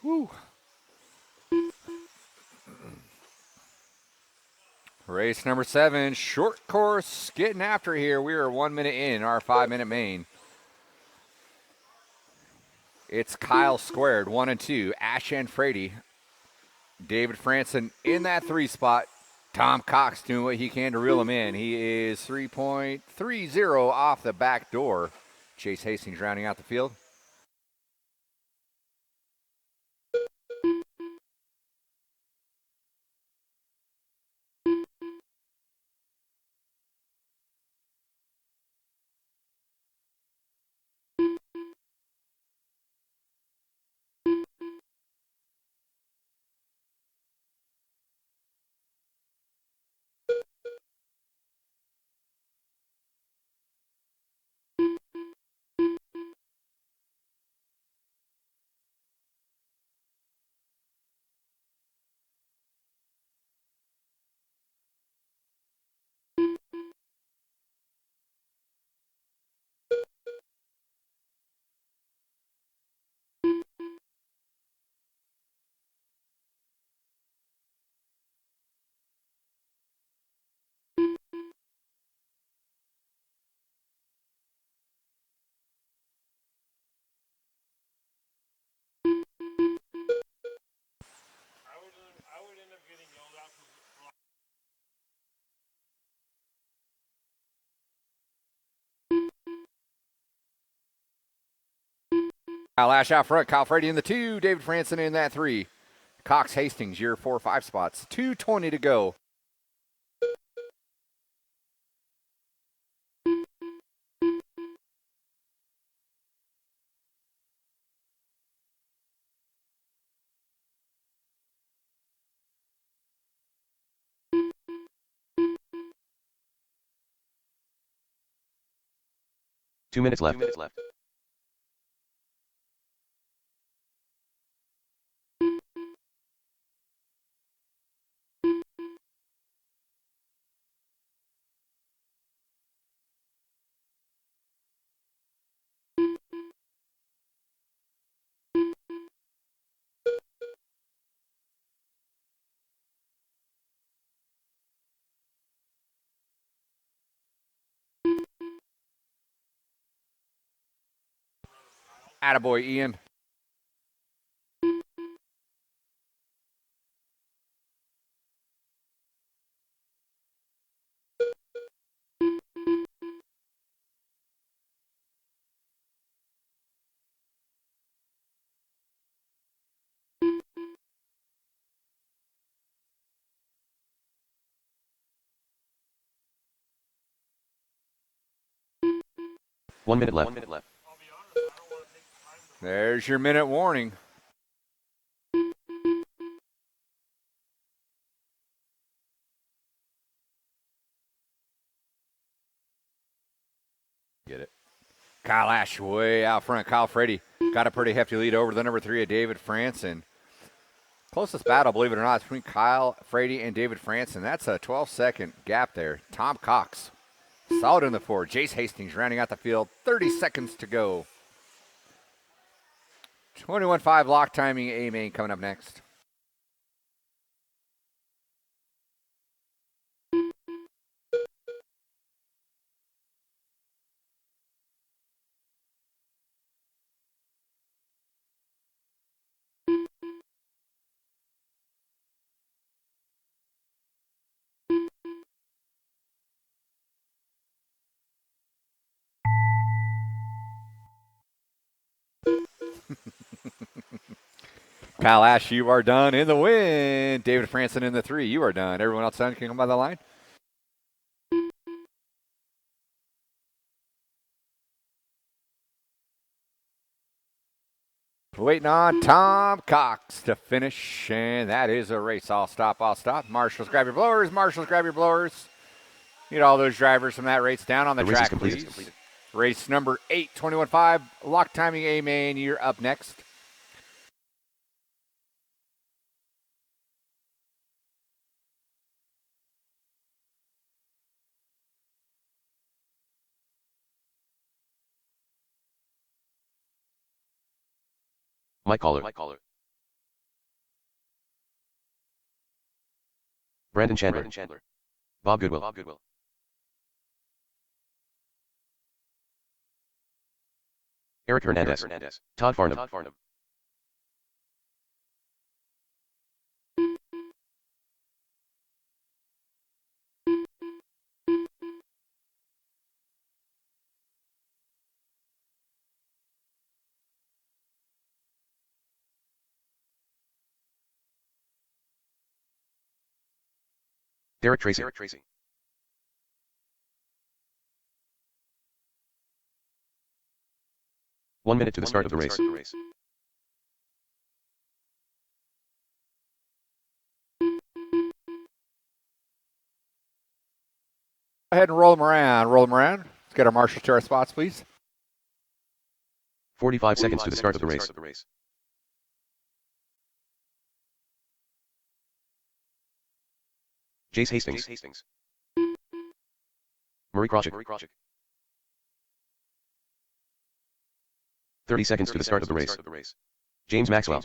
Woo. Race number 7, short course, getting after here. We are 1 minute in our 5-minute main. It's Kyle squared, 1 and 2. Ash and Frady. David Franson in that 3 spot. Tom Cox doing what he can to reel him in. He is 3.30 off the back door. Chase Hastings rounding out the field. Kyle Ash out front. Kyle Frady in the 2. David Franson in that 3. Cox Hastings, your 4-5 spots. 2:20 to go. Two minutes left. Attaboy, Ian. One minute left. There's your minute warning. Get it. Kyle Ash way out front. Kyle Frady got a pretty hefty lead over the number 3 of David Franson. Closest battle, believe it or not, is between Kyle Frady and David Franson. That's a 12-second gap there. Tom Cox, solid in the 4. Jace Hastings rounding out the field. 30 seconds to go. 21-5 lock timing A-main coming up next. Kyle Ash, you are done in the win. David Franson in the 3. You are done. Everyone else done? Can you come by the line? Waiting on Tom Cox to finish, and that is a race. I'll stop. Marshals, grab your blowers. Marshals, grab your blowers. Need all those drivers from that race down on the track, please. Race number 8, 21-5. Lock timing A-main. You're up next. Mike Caller. Brandon Chandler. Bob Goodwill. Eric Hernandez. Todd Farnham. Derek Tracy. 1 minute to the start of the race. Go ahead and roll them around. Let's get our marshals to our spots, please. 45 seconds to the start of the race. Jace Hastings. Murray Krawczyk. 30 seconds to the start of the race. James Maxwell.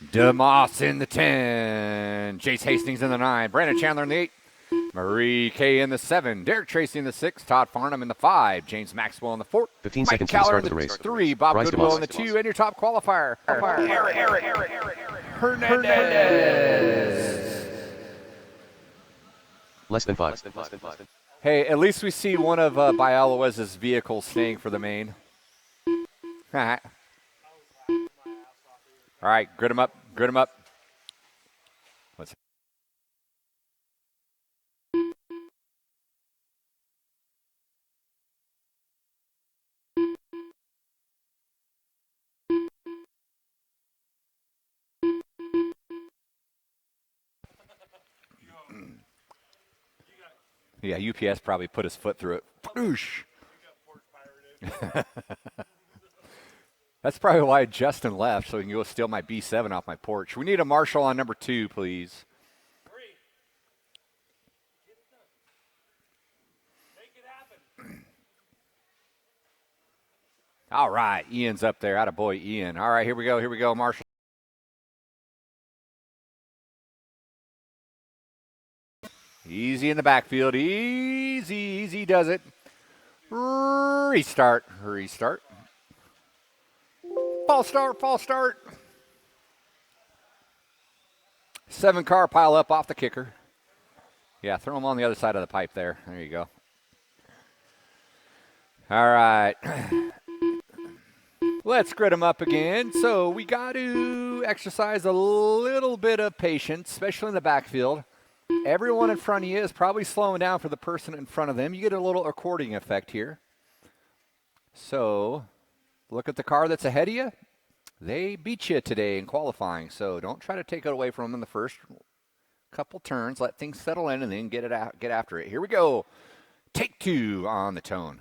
DeMoss in the 10. Jace Hastings in the 9. Brandon Chandler in the 8. Marie Kay in the 7. Derek Tracy in the 6. Todd Farnham in the 5. James Maxwell in the 4. 15 seconds to the start of the race. 3. Bob Bryce Goodwill DeMoss. in the 2. And your top qualifier, Eric Hernandez. Less than 5. Hey, at least we see one of Bialowez's vehicles staying for the main. All right, grid him up. Let's. Yeah, UPS probably put his foot through it. Boosh. That's probably why Justin left, so he can go steal my B7 off my porch. We need a marshal on number 2, please. All right, Ian's up there. Attaboy, Ian. All right, here we go, Marshall. Easy in the backfield. Easy does it. Restart. False start. 7-car pile up off the kicker. Yeah, throw them on the other side of the pipe there. There you go. All right. Let's grid them up again. So we got to exercise a little bit of patience, especially in the backfield. Everyone in front of you is probably slowing down for the person in front of them. You get a little according effect here. So look at the car that's ahead of you. They beat you today in qualifying, so don't try to take it away from them in the first couple turns. Let things settle in and then get after it. Here we go. Take 2 on the tone.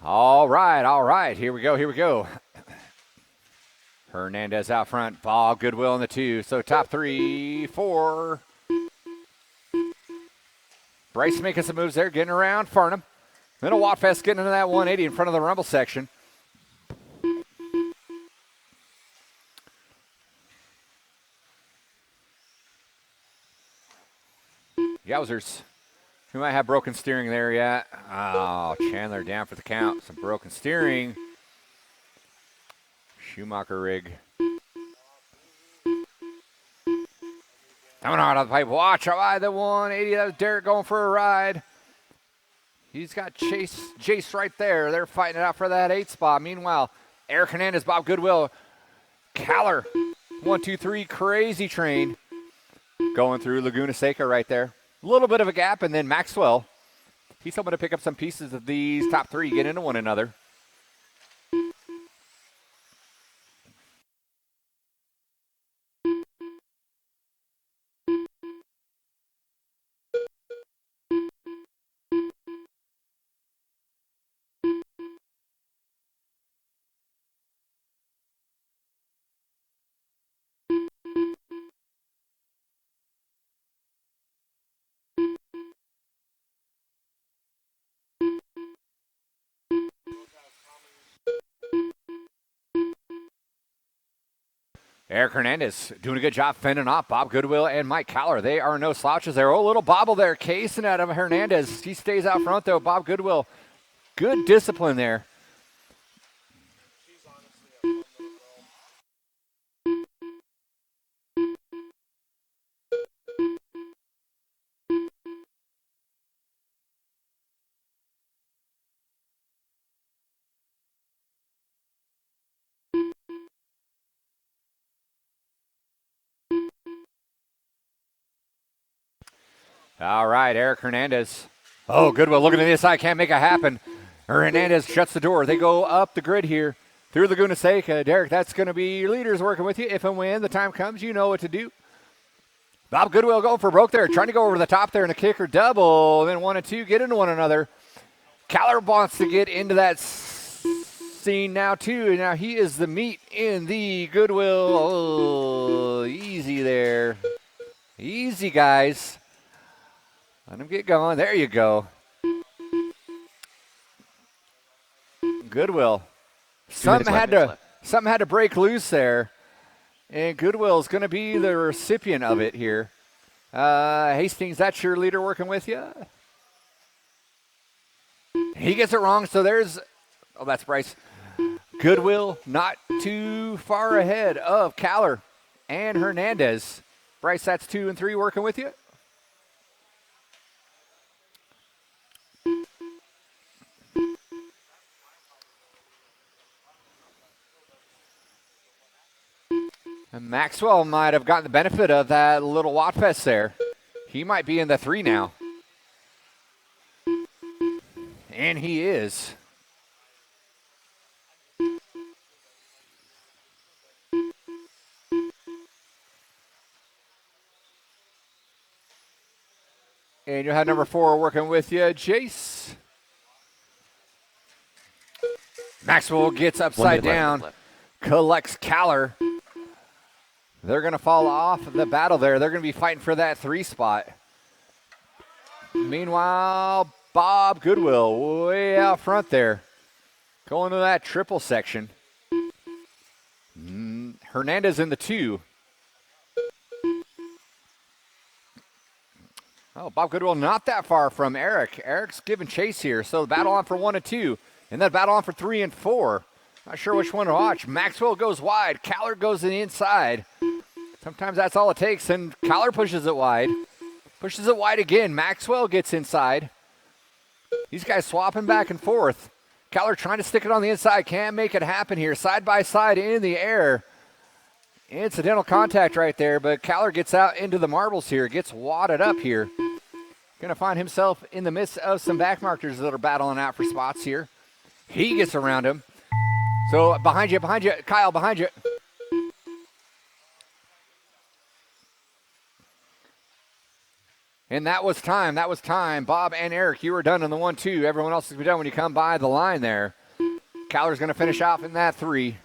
All right. Here we go. Hernandez out front. Bob Goodwill in the 2. So top 3, 4. Bryce making some moves there, getting around Farnham. Then a Wattfest getting into that 180 in front of the rumble section. Yowzers. We might have broken steering there yet. Oh, Chandler down for the count. Some broken steering. Schumacher rig. Coming out of the pipe. Watch out, the 180. That was Derek going for a ride. He's got Jace right there. They're fighting it out for that 8 spot. Meanwhile, Eric Hernandez, Bob Goodwill, Caller. 1, 2, 3. Crazy train. Going through Laguna Seca right there. A little bit of a gap, and then Maxwell. He's hoping to pick up some pieces of these top 3, get into one another. Eric Hernandez doing a good job fending off Bob Goodwill and Mike Caller. They are no slouches there. Oh, a little bobble there. Casing out of Hernandez. He stays out front, though. Bob Goodwill, good discipline there. All right, Eric Hernandez. Oh, Goodwill looking to the inside, can't make it happen. Hernandez shuts the door. They go up the grid here through Laguna Seca. Derek, that's going to be your leaders working with you. If and when the time comes, you know what to do. Bob Goodwill going for broke there, trying to go over the top there in a kicker double. Then 1 and 2 get into one another. Caller wants to get into that scene now, too. Now he is the meat in the Goodwill. Oh, easy there. Easy, guys. Let him get going. There you go. Goodwill. Something had to break loose there. And Goodwill's going to be the recipient of it here. Hastings, that's your leader working with you. He gets it wrong, so there's... Oh, that's Bryce. Goodwill not too far ahead of Caller and Hernandez. Bryce, that's 2 and 3 working with you. And Maxwell might have gotten the benefit of that little Wattfest there. He might be in the 3 now. And he is. And you'll have number 4 working with you, Jace. Maxwell gets upside down, collects Caller. They're going to fall off the battle there. They're going to be fighting for that 3 spot. Meanwhile, Bob Goodwill way out front there. Going to that triple section. Hernandez in the 2. Oh, Bob Goodwill not that far from Eric. Eric's giving chase here. So the battle on for 1 and 2. And then battle on for 3 and 4. Not sure which one to watch. Maxwell goes wide. Callard goes to the inside. Sometimes that's all it takes. And Callard pushes it wide. Pushes it wide again. Maxwell gets inside. These guys swapping back and forth. Callard trying to stick it on the inside. Can't make it happen here. Side by side in the air. Incidental contact right there, but Callard gets out into the marbles here. Gets wadded up here. Going to find himself in the midst of some back markers that are battling out for spots here. He gets around him. So behind you, Kyle, behind you. And that was time. Bob and Eric, you were done on the 1-2. Everyone else will be done when you come by the line there. Callard's going to finish off in that 3.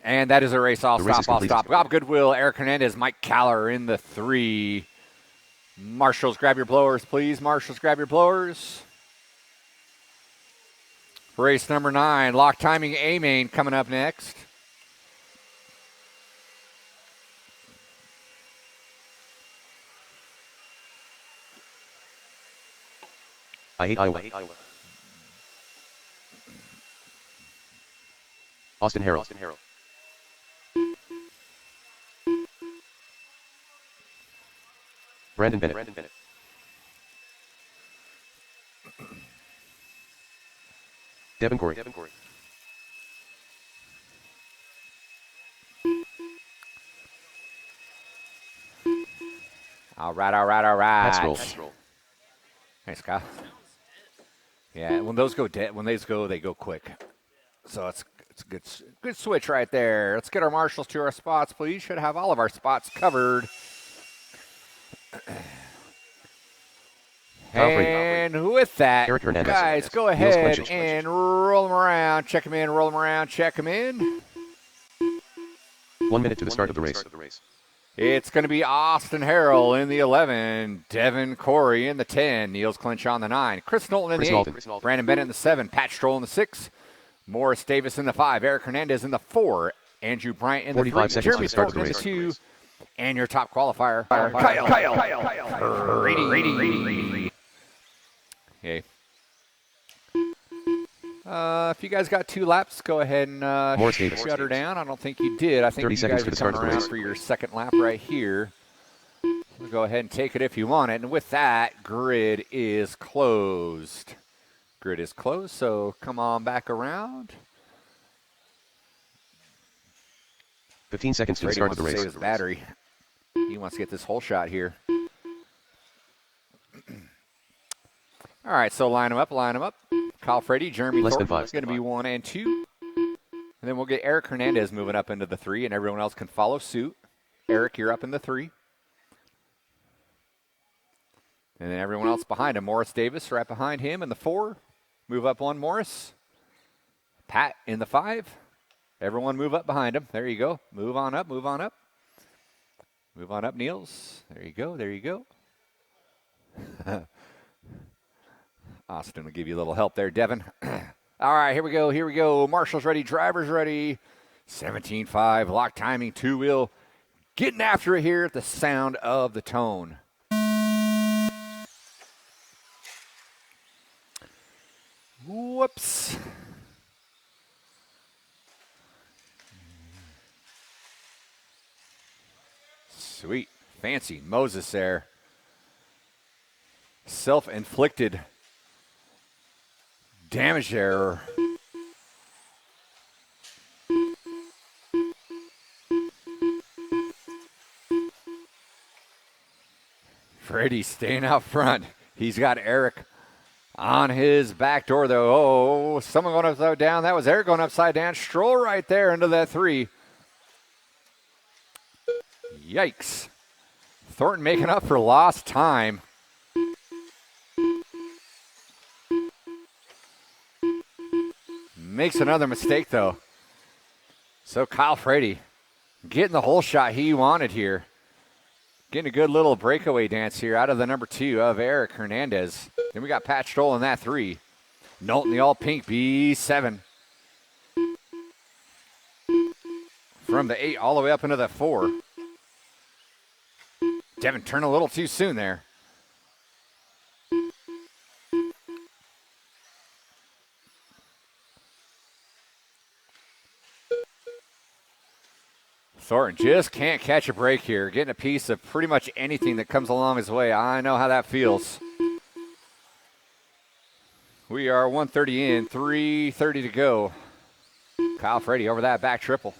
And that is a race. I'll stop. Bob Goodwill, Eric Hernandez, Mike Callard in the 3. Marshals, grab your blowers, please. Marshals, grab your blowers. Race number 9, lock timing A-Main coming up next. I hate Iowa. Austin Harrell. Brandon Bennett. Devin Corey. All right. Pat Stroll. Thanks, Kyle. Yeah, when those go they go quick. So it's a good switch right there. Let's get our marshals to our spots, please. Should have all of our spots covered. And with that, Eric Hernandez. guys, go ahead and roll them around. Check them in, roll them around, check them in. 1 minute to the start of the race. It's going to be Austin Harrell in the 11, Devin Corey in the 10, Niels Clinch on the 9, Chris Knowlton in the 8, Brandon Bennett in the 7, Pat Stroll in the 6, Morris Davis in the 5, Eric Hernandez in the 4, Andrew Bryant in the 3, Jeremy Thornton in the 2, and your top qualifier, Kyle Brady. Okay. If you guys got 2 laps, go ahead and shut her down. I don't think you did. I think 30 you seconds guys for the are start coming of the around race. for your second lap right here. So go ahead and take it if you want it. And with that, grid is closed. So come on back around. 15 seconds to the Brady start of the wants to race. save his battery. He wants to get this whole shot here. All right, so line them up. Kyle Freddy, Jeremy Less than Thornton 5. is going to be 1 and 2. And then we'll get Eric Hernandez moving up into the 3, and everyone else can follow suit. Eric, you're up in the 3. And then everyone else behind him. Morris Davis right behind him in the 4. Move up 1, Morris. Pat in the 5. Everyone move up behind him. There you go. Move on up. Move on up, Niels. There you go. Austin will give you a little help there, Devin. All right, here we go. Marshall's ready, drivers ready. 17.5, lock timing, 2-wheel. Getting after it here at the sound of the tone. Whoops. Sweet. Fancy Moses there. Self-inflicted damage there. Freddie staying out front. He's got Eric on his back door, though. Oh, someone going upside down. That was Eric going upside down. Stroll right there into that 3. Yikes. Thornton making up for lost time. Makes another mistake, though. So Kyle Frady getting the hole shot he wanted here. Getting a good little breakaway dance here out of the number 2 of Eric Hernandez. Then we got Pat Stroll in that 3. Knowlton, the all-pink B7. From the 8 all the way up into the 4. Devin turned a little too soon there. Thornton just can't catch a break here. Getting a piece of pretty much anything that comes along his way. I know how that feels. We are 130 in, 3:30 to go. Kyle Freddy over that back triple.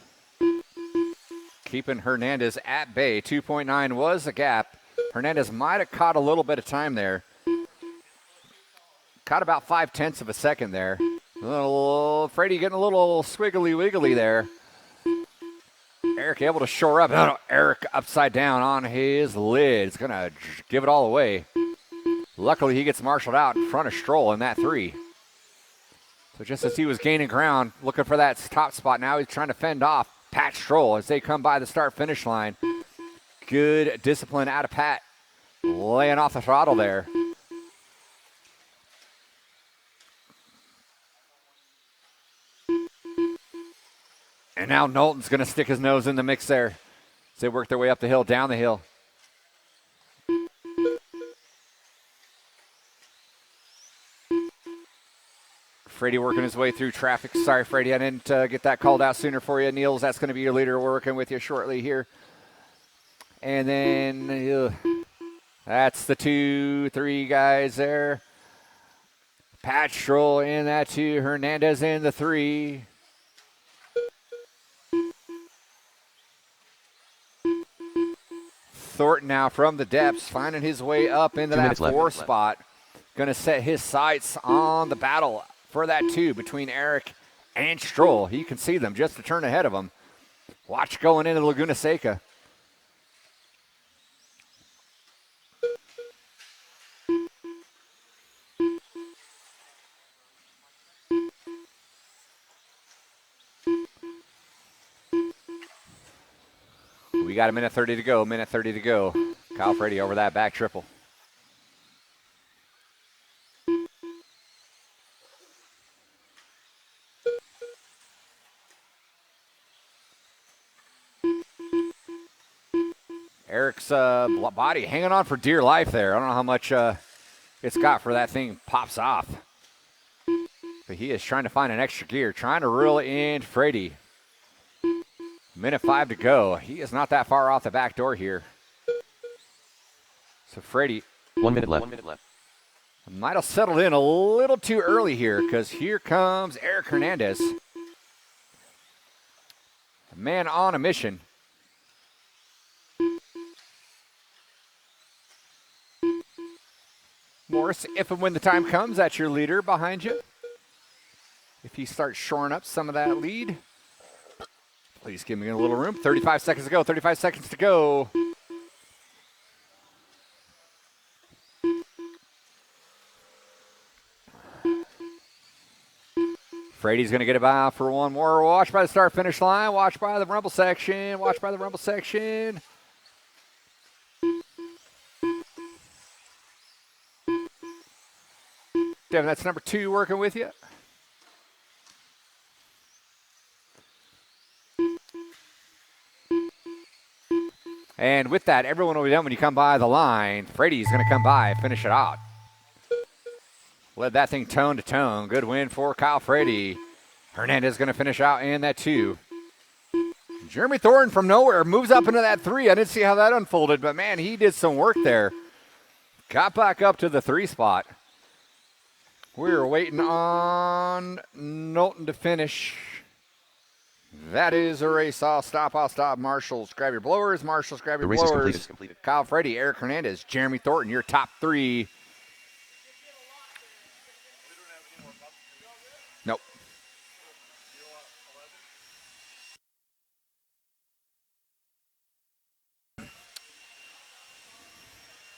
Keeping Hernandez at bay. 2.9 was the gap. Hernandez might have caught a little bit of time there. Caught about 0.5 of a second there. Freddy getting a little squiggly wiggly there. Eric able to shore up. No, Eric upside down on his lid. It's going to give it all away. Luckily, he gets marshaled out in front of Stroll in that 3. So just as he was gaining ground, looking for that top spot, now he's trying to fend off Pat Stroll as they come by the start-finish line. Good discipline out of Pat. Laying off the throttle there. And now Knowlton's going to stick his nose in the mix there as they work their way up the hill, down the hill. Freddy working his way through traffic. Sorry, Freddy, I didn't get that called out sooner for you. Niels, that's going to be your leader. We're working with you shortly here. And then that's the 2, 3 guys there. Pat Stroll in that 2. Hernandez in the 3. Thornton now from the depths, finding his way up into that 4 spot. Going to set his sights on the battle for that 2 between Eric and Stroll. You can see them just a turn ahead of him. Watch going into Laguna Seca. We got a minute 30 to go, minute 30 to go. Kyle Freddy over that back triple. Eric's body hanging on for dear life there. I don't know how much it's got for that thing pops off. But he is trying to find an extra gear, trying to reel in Freddy. Minute 5 to go. He is not that far off the back door here. So Freddy. 1 minute left. Might have settled in a little too early here because here comes Eric Hernandez. A man on a mission. Morris, if and when the time comes, that's your leader behind you. If he starts shoring up some of that lead. Please give me a little room. 35 seconds to go. 35 seconds to go. Freddy's going to get it by for one more. Watch by the start-finish line. Watch by the rumble section. Watch by the rumble section. Devin, that's number 2 working with you. And with that, everyone will be done when you come by the line. Freddy's going to come by and finish it out. Led that thing tone to tone. Good win for Kyle Freddy. Hernandez going to finish out in that 2. Jeremy Thornton from nowhere moves up into that 3. I didn't see how that unfolded, but man, he did some work there. Got back up to the 3 spot. We're waiting on Knowlton to finish. That is a race. I'll stop. Marshals, grab your blowers. Marshals, grab your blowers. The race is completed. Kyle Freddy, Eric Hernandez, Jeremy Thornton, your top 3. Nope.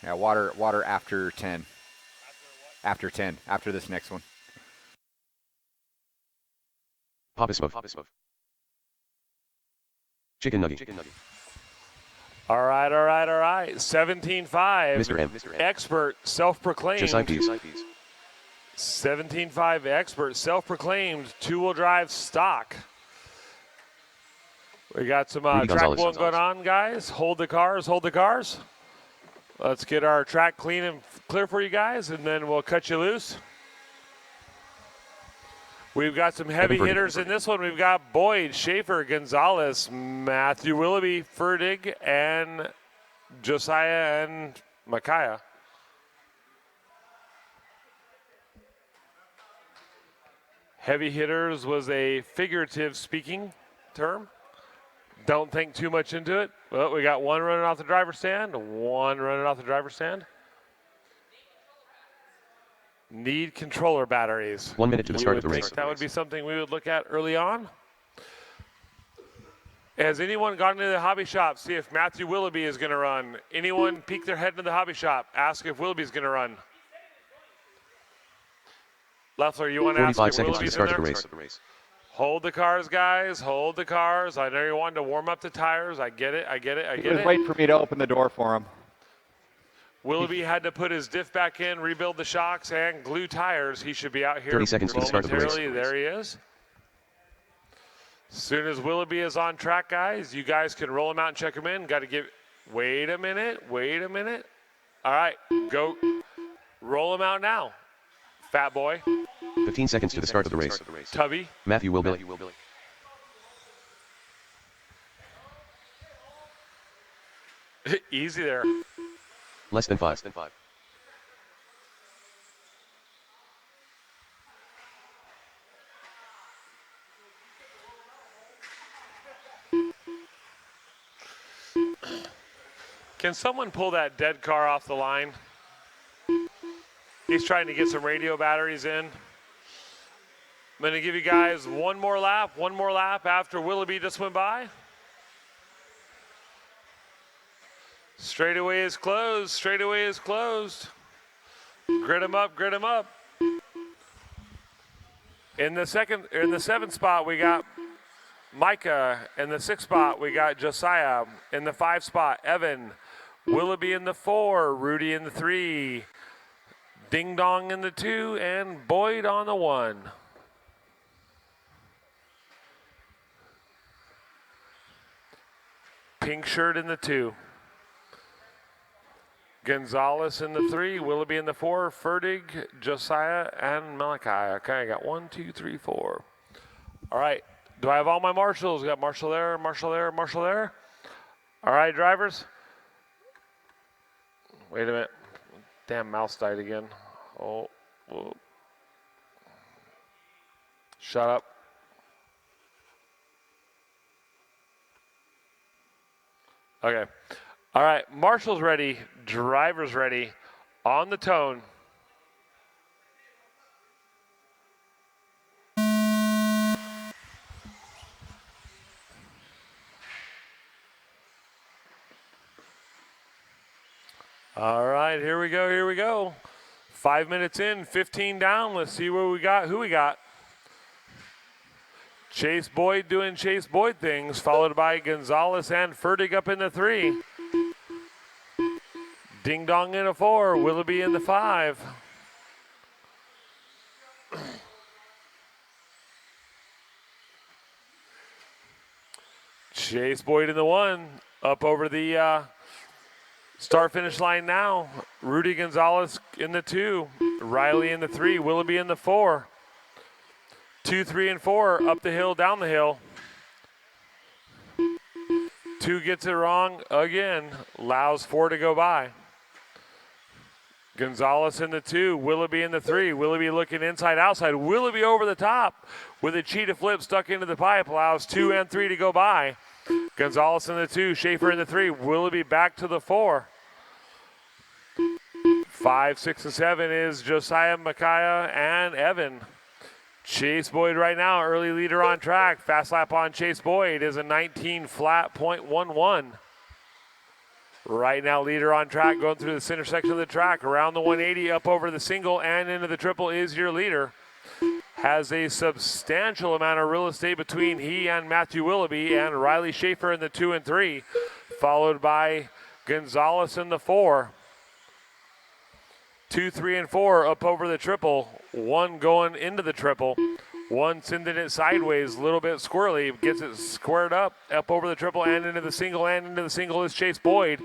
Yeah, water after 10. After 10, after this next one. Popismov. Chicken nugget. All right. 17.5. Mr. M. Expert, self-proclaimed. Josiah Pease. 17.5 expert, self-proclaimed two-wheel drive stock. We got some Rudy track Gonzalez. blowing going on, guys. Hold the cars. Let's get our track clean and clear for you guys, and then we'll cut you loose. We've got some heavy hitters in this one. We've got Boyd, Schaefer, Gonzalez, Matthew Willoughby, Ferdig, and Josiah and Micaiah. Heavy hitters was a figurative speaking term. Don't think too much into it. Well, we got one running off the driver's stand, one running off the driver's stand. Need controller batteries. 1 minute to the start of the race. That would be something we would look at early on. Has anyone gone into the hobby shop, see if Matthew Willoughby is going to run? Anyone peek their head into the hobby shop, ask if Willoughby's going to run? Leffler, you want to ask 45 if seconds to the Willoughby's start in of there? the race. Hold the cars, guys. Hold the cars. I know you wanted to warm up the tires. I get it. He was waiting for me to open the door for him. Willoughby had to put his diff back in, rebuild the shocks, and glue tires. He should be out here 30 seconds to the start of the race. momentarily. There he is. As soon as Willoughby is on track, guys, you guys can roll him out and check him in. Got to give. Wait a minute. All right, go. Roll him out now. Fat boy. 15 seconds to the start of the race. Tubby. Matthew Willoughby. Easy there. Less than 5. Can someone pull that dead car off the line? He's trying to get some radio batteries in. I'm going to give you guys one more lap after Willoughby just went by. Straightaway is closed. Grid him up. In the 7th spot, we got Micah. In the 6th spot, we got Josiah. In the 5th spot, Evan. Willoughby in the 4, Rudy in the 3, Ding Dong in the 2, and Boyd on the 1. Pink shirt in the 2. Gonzalez in the 3, Willoughby in the 4, Ferdig, Josiah, and Malachi. Okay, I got 1, 2, 3, 4. All right, do I have all my marshals? We got Marshall there. All right, drivers. Wait a minute. Damn, mouse died again. Oh. Shut up. Okay. All right, Marshall's ready. Driver's ready. On the tone. All right, here we go. 5 minutes in, 15 down. Let's see who we got. Chase Boyd doing Chase Boyd things, followed by Gonzalez and Fertig up in the 3. Ding Dong in a 4, Willoughby in the 5. Chase Boyd in the 1, up over the start-finish line now. Rudy Gonzalez in the 2. Riley in the 3. Willoughby in the 4. 2, 3, and 4 up the hill, down the hill. 2 gets it wrong again. Allows 4 to go by. Gonzalez in the 2. Willoughby in the 3. Willoughby looking inside, outside. Willoughby over the top with a cheetah flip stuck into the pipe. Allows 2 and 3 to go by. Gonzalez in the 2. Schaefer in the 3. Willoughby back to the 4. 5, 6, and 7 is Josiah, Micaiah, and Evan. Chase Boyd right now, early leader on track. Fast lap on Chase Boyd is a 19 flat .11. Right now, leader on track going through the center section of the track. Around the 180, up over the single and into the triple is your leader. has a substantial amount of real estate between he and Matthew Willoughby, and Riley Schaefer in the 2 and 3, followed by Gonzalez in the 4. 2, 3, and 4 up over the triple. 1 going into the triple. 1 sending it sideways, a little bit squirrely. Gets it squared up over the triple and into the single, and into the single is Chase Boyd.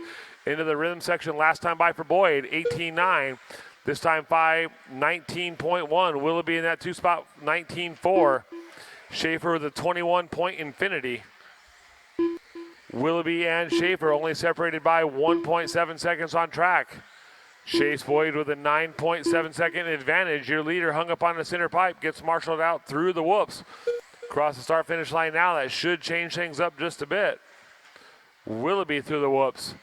Into the rhythm section, last time by for Boyd, 18-9. This time by 19.1. Willoughby in that 2 spot, 19-4. Schaefer with a 21-point infinity. Willoughby and Schaefer only separated by 1.7 seconds on track. Chase Boyd with a 9.7 second advantage. Your leader hung up on the center pipe, gets marshaled out through the whoops. Across the start finish line now, that should change things up just a bit. Willoughby through the whoops.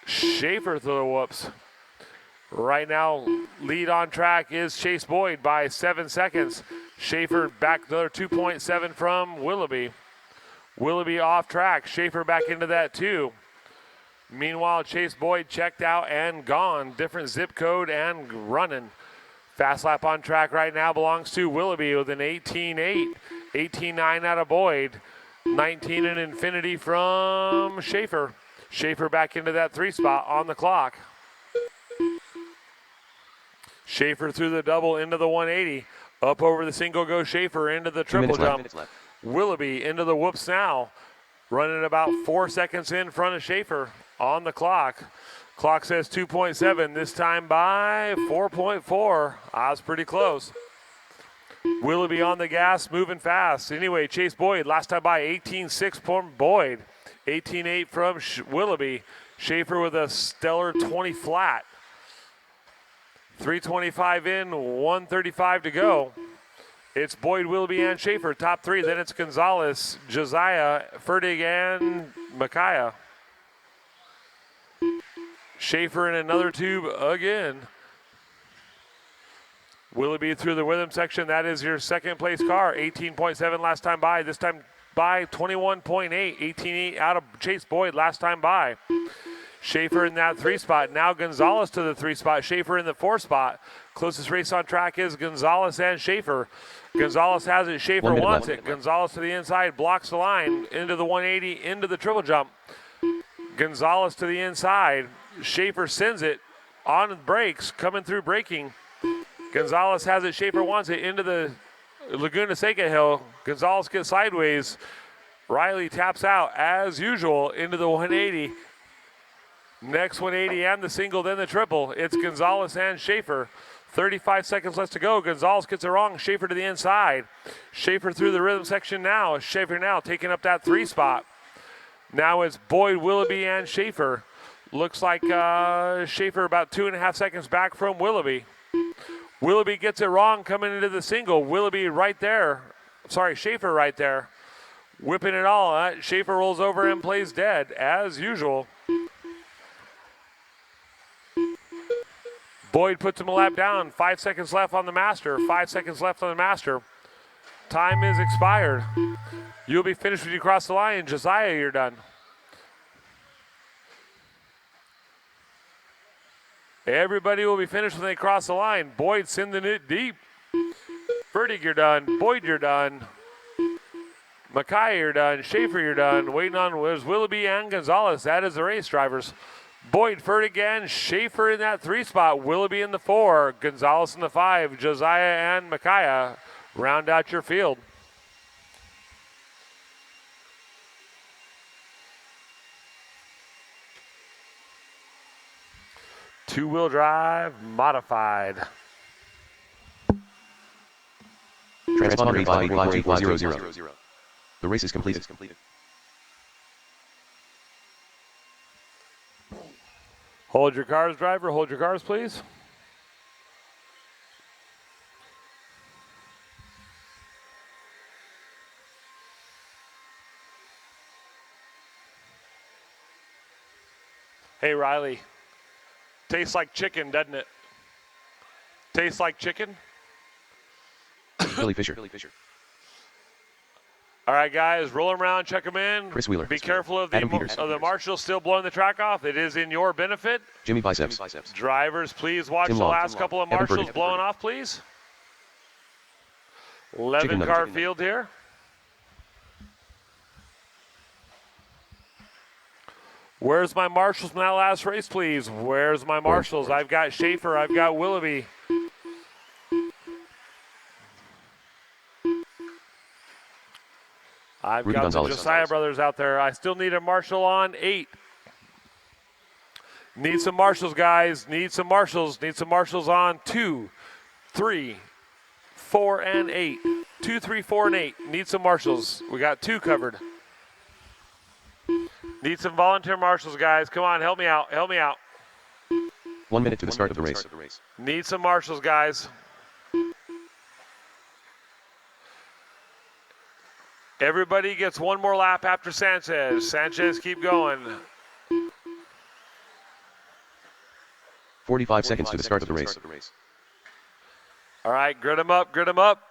Schaefer through the whoops. Right now, lead on track is Chase Boyd by 7 seconds. Schaefer back another 2.7 from Willoughby. Willoughby off track. Schaefer back into that 2. Meanwhile, Chase Boyd checked out and gone. Different zip code and running. Fast lap on track right now belongs to Willoughby with an 18-8. 18-9 out of Boyd. 19 and infinity from Schaefer. Schaefer back into that 3 spot on the clock. Schaefer through the double into the 180. Up over the single goes Schaefer into the triple jump. Willoughby into the whoops now. Running about 4 seconds in front of Schaefer on the clock. Clock says 2.7, this time by 4.4. I was pretty close. Willoughby on the gas, moving fast. Anyway, Chase Boyd, last time by 18-6 from Boyd. 18-8 from Willoughby. Schaefer with a stellar 20 flat. 3:25 in, 1:35 to go. It's Boyd, Willoughby, and Schaefer, top 3. Then it's Gonzalez, Josiah, Fertig, and Micaiah. Schaefer in another tube again. Willoughby through the rhythm section. That is your second place car. 18.7 last time by. This time by 21.8. 18.8 out of Chase Boyd last time by. Schaefer in that 3 spot. Now Gonzalez to the 3 spot. Schaefer in the 4 spot. Closest race on track is Gonzalez and Schaefer. Gonzalez has it. Schaefer wants it. Gonzalez to the inside. Blocks the line. Into the 180. Into the triple jump. Gonzalez to the inside. Schaefer sends it on the brakes. Coming through braking. Gonzalez has it. Schaefer wants it. Into the Laguna Seca hill. Gonzalez gets sideways. Riley taps out as usual into the 180. Next 180 and the single, then the triple. It's Gonzalez and Schaefer. 35 seconds left to go. Gonzalez gets it wrong. Schaefer to the inside. Schaefer through the rhythm section now. Schaefer now taking up that 3 spot. Now it's Boyd, Willoughby, and Schaefer. Looks like Schaefer about 2.5 seconds back from Willoughby. Willoughby gets it wrong coming into the single. Willoughby right there. Sorry, Schaefer right there. Whipping it all. Schaefer rolls over and plays dead as usual. Boyd puts him a lap down. 5 seconds left on the master. 5 seconds left on the master. Time is expired. You'll be finished when you cross the line. Josiah, you're done. Everybody will be finished when they cross the line. Boyd sending it deep. Fertig, you're done. Boyd, you're done. Micaiah, you're done. Schaefer, you're done. Waiting on was Willoughby and Gonzalez. That is the race drivers. Boyd, Fertig, and Schaefer in that 3 spot. Willoughby in the 4. Gonzalez in the 5. Josiah and Micaiah round out your field. Two-wheel drive modified. Transponder 858400. The race is completed. Hold your cars, driver. Hold your cars, please. Hey, Riley. Tastes like chicken, doesn't it? Tastes like chicken? Billy Fisher. All right, guys, roll them around, check them in. Chris Wheeler. Be careful of the marshal still blowing the track off. It is in your benefit. Jimmy Biceps. Drivers, please watch Tim the Long. last couple of Evan marshals Burdick. blowing off, please. 11 Chicken car nugget. field here. Where's my marshals from that last race, please? Where's my marshals? I've got Schaefer. I've got Willoughby. I've Rudy got Gonzalez. the Josiah brothers out there. I still need a marshal on 8. Need some marshals, guys. Need some marshals. Need some marshals on 2, 3, 4, and 8. 2, 3, 4, and 8. Need some marshals. We got 2 covered. Need some volunteer marshals, guys. Come on, help me out. Help me out. 1 minute to the start of the race. Need some marshals, guys. Everybody gets one more lap after Sanchez. Sanchez, keep going. 45 seconds to the start of the race. All right, grid them up, grid them up.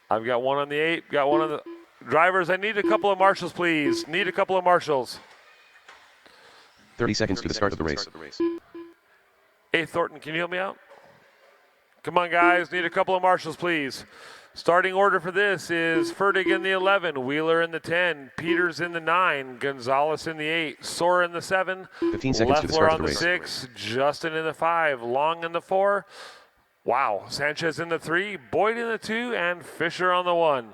I've got one on the 8, got one on the... Drivers, I need a couple of marshals, please. Need a couple of marshals. 30 seconds to the start of the race. Hey, Thornton, can you help me out? Come on, guys. Need a couple of marshals, please. Starting order for this is Fertig in the 11, Wheeler in the 10, Peters in the 9, Gonzalez in the 8, Sora in the 7, 15 seconds to the start Leffler of on the the race. 6, Justin in the 5, Long in the 4. Wow. Sanchez in the 3, Boyd in the 2, and Fisher on the 1.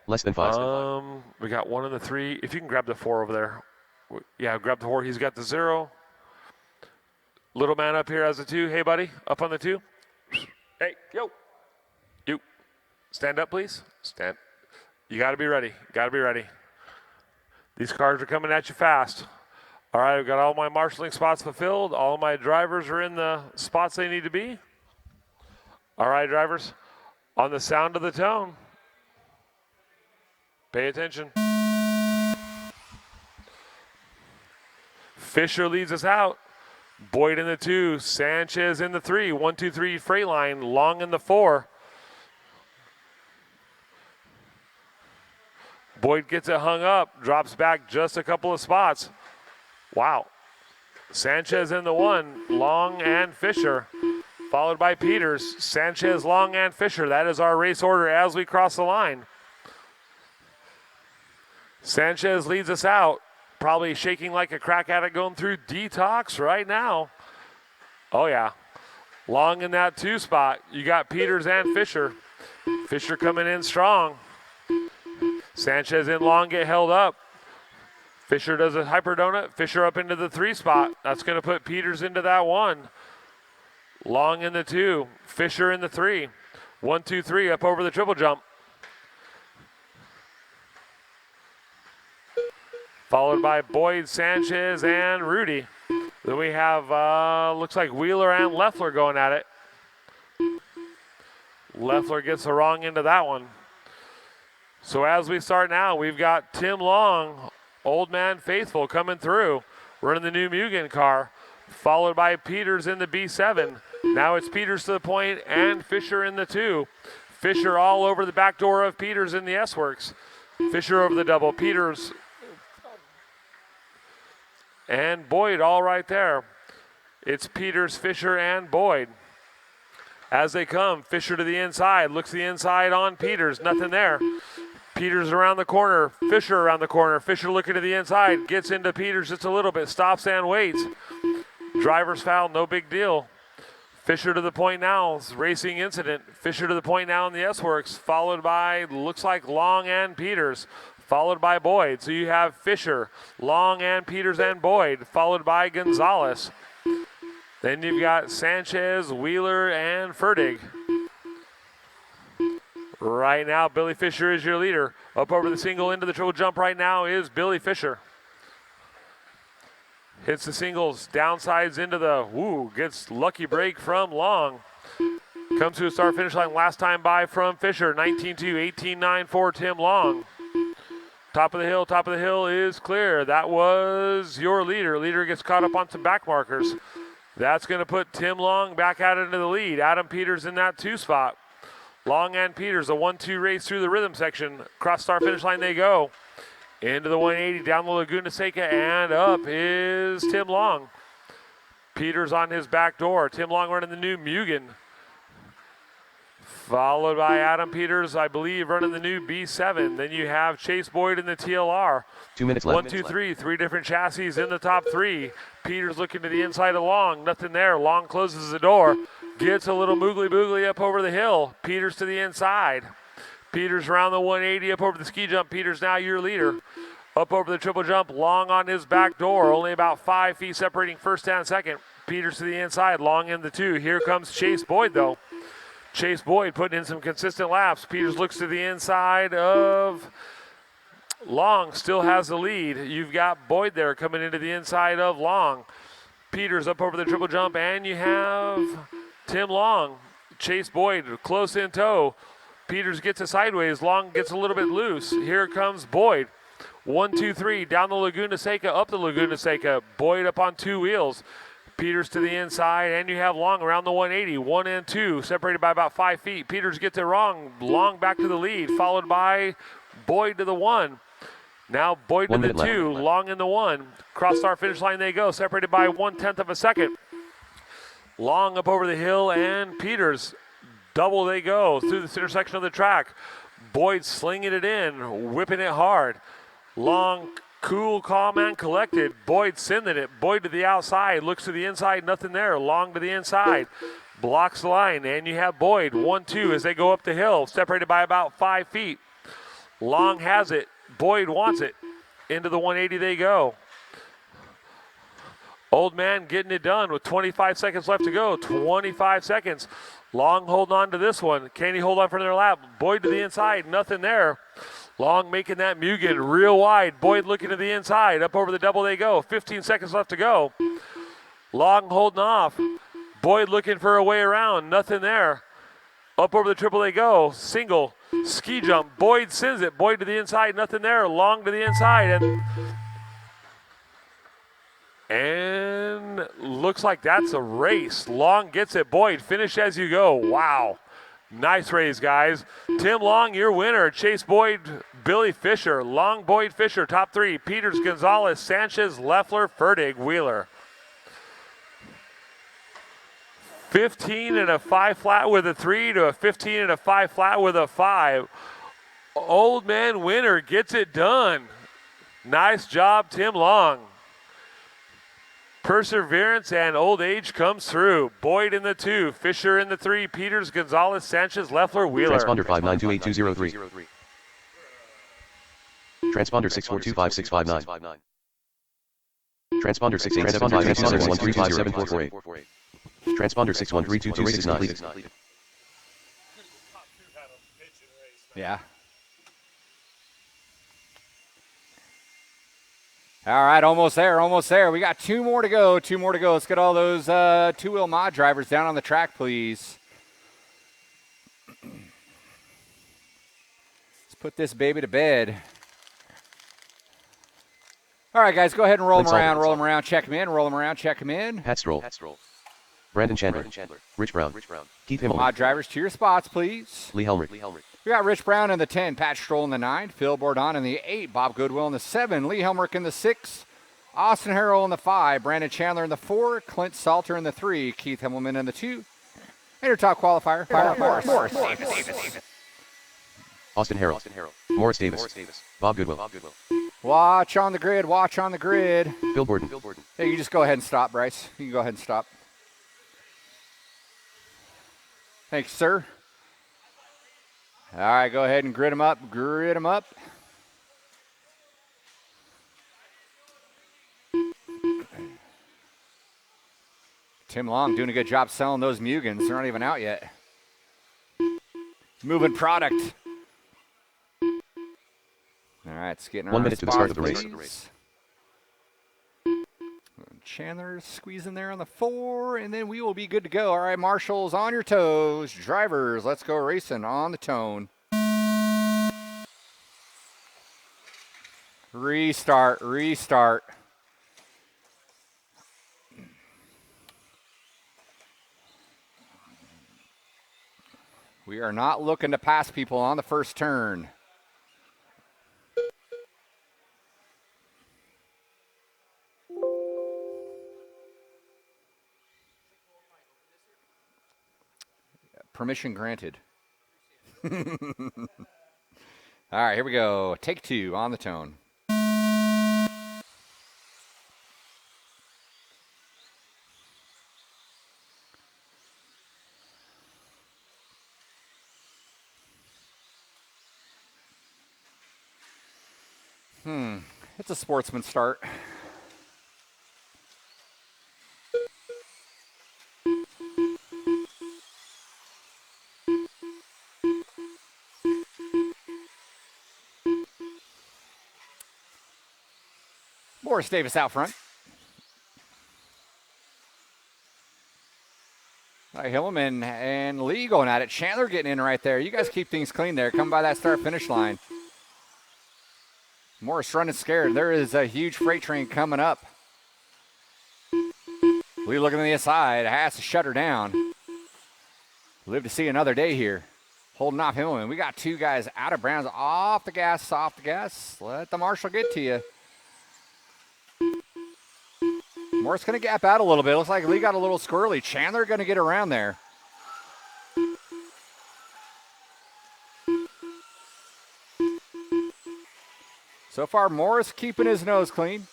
Less than 5. We got 1 in the 3. If you can grab the 4 over there. Yeah, grab the 4. He's got the 0. Little man up here has the 2. Hey, buddy, up on the 2. Hey, yo. You. Stand up, please. Stand. You got to be ready. Got to be ready. These cars are coming at you fast. All right, I've got all my marshalling spots fulfilled. All my drivers are in the spots they need to be. All right, drivers, on the sound of the tone, pay attention. Fisher leads us out. Boyd in the 2, Sanchez in the 3, 1, 2, 3 freight line, Long in the 4. Boyd gets it hung up, drops back just a couple of spots. Wow. Sanchez in the 1, Long and Fisher, followed by Peters. Sanchez, Long, and Fisher. That is our race order as we cross the line. Sanchez leads us out. Probably shaking like a crack addict going through detox right now. Oh, yeah. Long in that 2 spot. You got Peters and Fisher. Fisher coming in strong. Sanchez and Long get held up. Fisher does a hyper donut. Fisher up into the 3 spot. That's going to put Peters into that 1. Long in the 2. Fisher in the 3. 1, 2, 3 up over the triple jump. Followed by Boyd, Sanchez, and Rudy. Then we have, looks like Wheeler and Leffler going at it. Leffler gets the wrong end of that one. So as we start now, we've got Tim Long, Old Man Faithful, coming through, running the new Mugen car, followed by Peters in the B7. Now it's Peters to the point and Fisher in the 2. Fisher all over the back door of Peters in the S-Works. Fisher over the double. Peters and Boyd all right there. It's Peters, Fisher, and Boyd. As they come, Fisher to the inside. Looks the inside on Peters. Nothing there. Peters around the corner. Fisher around the corner. Fisher looking to the inside. Gets into Peters just a little bit. Stops and waits. Driver's foul. No big deal. Fisher to the point now. Racing incident. Fisher to the point now in the S-Works. Followed by, looks like Long and Peters. Followed by Boyd. So you have Fisher, Long, and Peters and Boyd, followed by Gonzalez. Then you've got Sanchez, Wheeler, and Fertig. Right now, Billy Fisher is your leader. Up over the single into the triple jump right now is Billy Fisher. Hits the singles, downsides into the, gets lucky break from Long. Comes to a start finish line last time by from Fisher, 19-2, 18-9 for Tim Long. Top of the hill is clear. That was your leader. Leader gets caught up on some back markers. That's going to put Tim Long back out into the lead. Adam Peters in that 2 spot. Long and Peters, a 1-2 race through the rhythm section. Cross start finish line they go. Into the 180, down the Laguna Seca, and up is Tim Long. Peters on his back door. Tim Long running the new Mugen. followed by Adam Peters, I believe, running the new B7. Then you have Chase Boyd in the TLR. 2 minutes left. 1, 2, 3, 3 different chassis in the top 3. Peters looking to the inside of Long, nothing there. Long closes the door, gets a little moogly boogly up over the hill. Peters to the inside. Peters around the 180 up over the ski jump. Peters now your leader. Up over the triple jump, Long on his back door, only about 5 feet separating first and second. Peters to the inside, Long in the 2. Here comes Chase Boyd though. Chase Boyd putting in some consistent laps. Peters looks to the inside of Long, still has the lead. You've got Boyd there coming into the inside of Long. Peters up over the triple jump, and you have Tim Long. Chase Boyd close in tow. Peters gets it sideways. Long gets a little bit loose. Here comes Boyd. 1, 2, 3, down the Laguna Seca, up the Laguna Seca. Boyd up on 2 wheels. Peters to the inside, and you have Long around the 180. 1 and 2, separated by about 5 feet. Peters gets it wrong. Long back to the lead, followed by Boyd to the 1. Now Boyd to the 2, Long in the 1. Cross star finish line they go, separated by 1/10 of a second. Long up over the hill, and Peters, double they go through this intersection of the track. Boyd slinging it in, whipping it hard. Long, cool, calm, and collected. Boyd sending it. Boyd to the outside, looks to the inside, nothing there. Long to the inside, blocks the line, and you have Boyd 1, 2 as they go up the hill, separated by about 5 feet. Long has it. Boyd wants it. Into the 180 they go. Old man getting it done with 25 seconds left to go. 25 seconds. Long holding on to this one. Can he hold on for another lap? Boyd to the inside, nothing there. Long making that Mugen real wide. Boyd looking to the inside. Up over the double they go. 15 seconds left to go. Long holding off. Boyd looking for a way around. Nothing there. Up over the triple they go. Single. Ski jump. Boyd sends it. Boyd to the inside. Nothing there. Long to the inside. And looks like that's a race. Long gets it. Boyd, finish as you go. Wow. Nice race, guys. Tim Long, your winner. Chase Boyd, Billy Fisher. Long, Boyd, Fisher, top 3. Peters, Gonzalez, Sanchez, Leffler, Fertig, Wheeler. 15 and a 5 flat with a 3 to a 15 and a 5 flat with a 5. Old man winner gets it done. Nice job, Tim Long. Perseverance and old age comes through. Boyd in the 2, Fisher in the 3, Peters, Gonzalez, Sanchez, Leffler, Wheeler. Transponder 5928203. Transponder 6425659. Transponder 6875271357448. Transponder 6132269. Yeah. All right, almost there, almost there. We got 2 more to go, 2 more to go. Let's get all those two-wheel mod drivers down on the track, please. Let's put this baby to bed. All right, guys, go ahead and roll them around, check them in, roll them around, check them in. Pat Stroll. Brandon Chandler. Rich Brown. Keith Himmelman. Mod drivers to your spots, please. Lee Helmrich. We got Rich Brown in the 10, Pat Stroll in the 9, Phil Bourdon in the 8, Bob Goodwill in the 7, Lee Helmrich in the 6, Austin Harrell in the 5, Brandon Chandler in the 4, Clint Salter in the 3, Keith Himmelman in the 2, and your top qualifier, Morris Davis. Austin Harrell. Morris Davis. Bob Goodwill. Watch on the grid, watch on the grid. Bill Borden. Hey, you just go ahead and stop, Bryce. You can go ahead and stop. Thanks, sir. All right, go ahead and grid them up. Tim Long doing a good job selling those Mugens. They're not even out yet. Moving product. All right, it's getting 1 minute to the start of the race. Chandler squeezing there on the 4, and then we will be good to go. All right, marshals on your toes. Drivers, let's go racing on the tone. Restart. We are not looking to pass people on the first turn. Permission granted. All right, here we go. Take 2 on the tone. It's a sportsman start. Morris Davis out front. All right, Hillman and Lee going at it. Chandler getting in right there. You guys keep things clean there. Come by that start-finish line. Morris running scared. There is a huge freight train coming up. Lee looking to the side. Has to shut her down. Live to see another day here. Holding off Hillman. We got 2 guys out of bounds. Off the gas, off the gas. Let the marshal get to you. Morris going to gap out a little bit. Looks like Lee got a little squirrely. Chandler going to get around there. So far, Morris keeping his nose clean.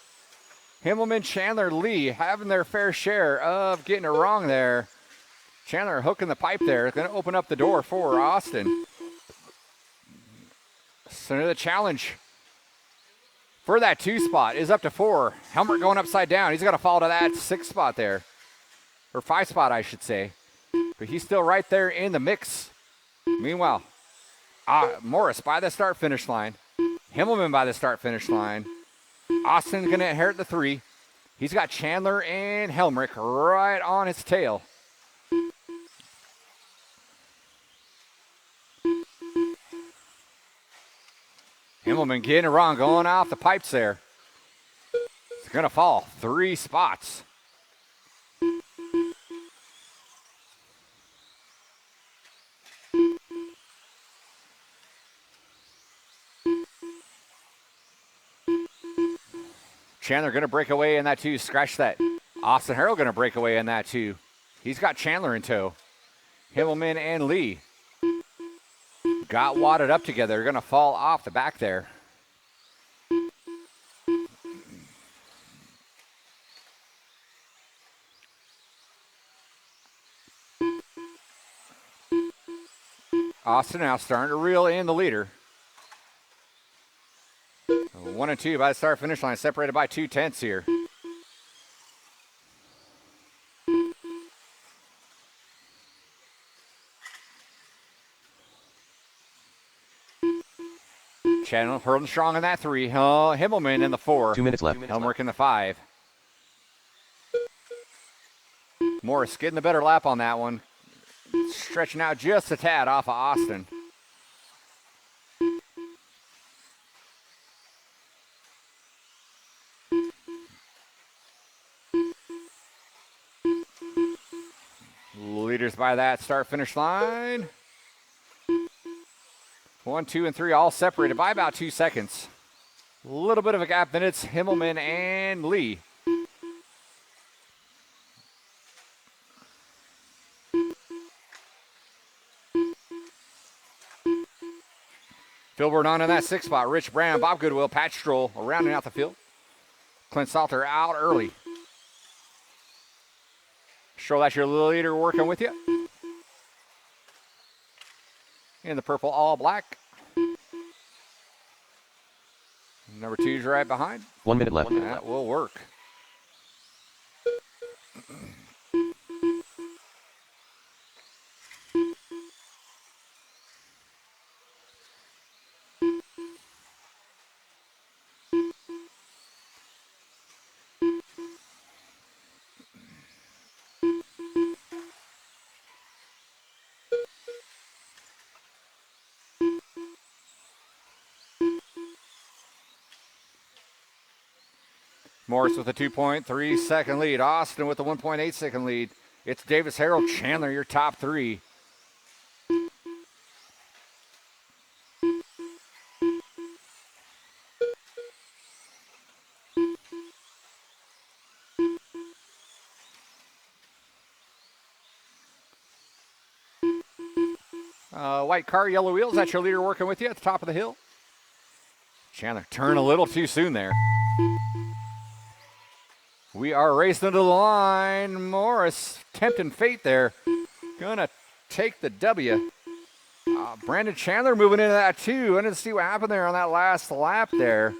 Himmelman, Chandler, Lee having their fair share of getting it wrong there. Chandler hooking the pipe there. Going to open up the door for Austin. So the challenge for that 2 spot is up to 4. Helmert going upside down. He's got to fall to that 6 spot there. Or 5 spot, I should say. But he's still right there in the mix. Meanwhile, Morris by the start-finish line. Himmelman by the start-finish line. Austin's going to inherit the 3. He's got Chandler and Helmrich right on his tail. Himmelman getting it wrong, going off the pipes there. It's going to fall 3 spots. Chandler going to break away in that 2. Scratch that. Austin Harrell going to break away in that 2. He's got Chandler in tow. Himmelman and Lee got wadded up together. They're going to fall off the back there. Austin now starting to reel in the leader. 1 and 2 by the start-finish line, separated by 0.2 here. Chandler hurling strong in that 3. Himmelman in the 4. 2 minutes left. Helmrich in the 5. Morris getting the better lap on that one. Stretching out just a tad off of Austin. Leaders by that start-finish line. 1, 2, and 3 all separated by about 2 seconds. A little bit of a gap, then it's Himmelman and Lee. Filbert on in that 6 spot. Rich Brown, Bob Goodwill, Pat Stroll rounding out the field. Clint Salter out early. Stroll, that's your leader working with you. In the purple all black. Number 2's right behind. 1 minute left. That will work. Morris with a 2.3 second lead. Austin with a 1.8 second lead. It's Davis, Harold, Chandler, your top 3. White car, yellow wheels. That's your leader working with you at the top of the hill. Chandler turned a little too soon there. We are racing to the line. Morris tempting fate there. Gonna take the W. Brandon Chandler moving into that too. And to see what happened there on that last lap there.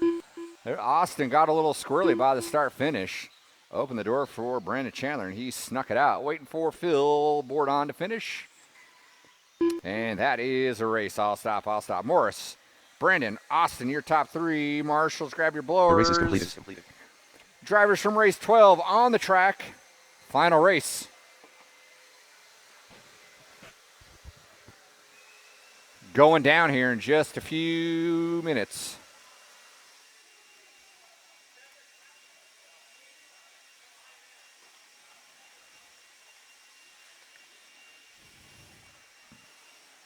Austin got a little squirrely by the start finish. Opened the door for Brandon Chandler and he snuck it out. Waiting for Phil Bordon to finish. And that is a race. I'll stop. Morris, Brandon, Austin, your top three. Marshals, grab your blowers. The race is completed. Drivers from race 12 on the track. Final race. Going down here in just a few minutes.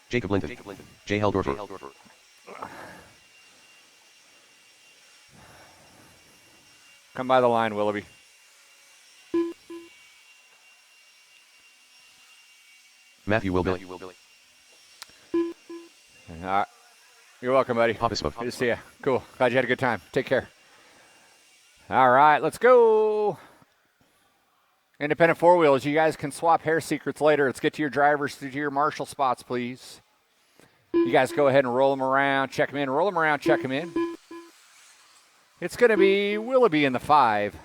Jacob Linton. Jay Heldorfer. Come by the line, Willoughby. Matthew Wilbilly. You're welcome, buddy. Papa Smoke. Good to see you. Cool. Glad you had a good time. Take care. All right, let's go. Independent four wheels. You guys can swap hair secrets later. Let's get to your drivers, to your marshal spots, please. You guys go ahead and roll them around, check them in, roll them around, check them in. It's going to be Willoughby in the 5,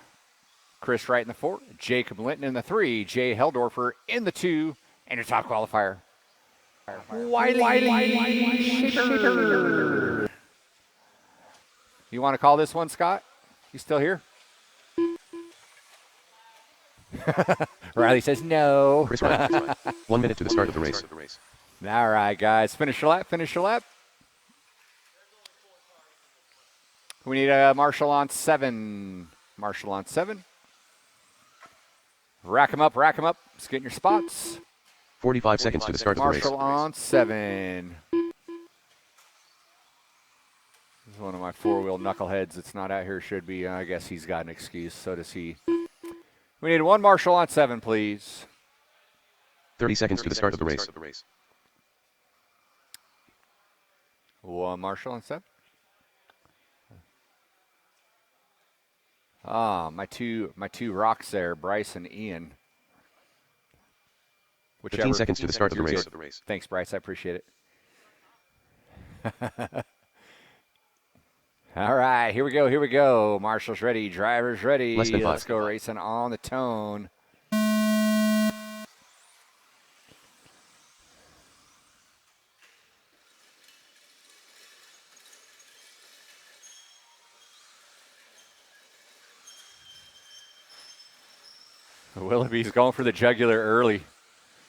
Chris Wright in the 4, Jacob Linton in the 3, Jay Heldorfer in the 2, and your top qualifier, Wiley Shaper. You want to call this one, Scott? You still here? Riley says no. Chris Wright. 1 minute to the start of the race. All right, guys. Finish your lap. We need a Marshall on 7. Rack them up. Let's get in your spots. 45 seconds to the start of the race. Marshall on 7. This is one of my four-wheel knuckleheads that's not out here. Should be. I guess he's got an excuse. So does he. We need one Marshall on 7, please. 30 seconds to the start of the race. One Marshall on 7. My two rocks there, Bryce and Ian. 15 seconds to the start of the race. Thanks, Bryce. I appreciate it. All right, here we go. Marshall's ready. Driver's ready. Less than 5. Let's go racing on the tone. Willoughby's going for the jugular early.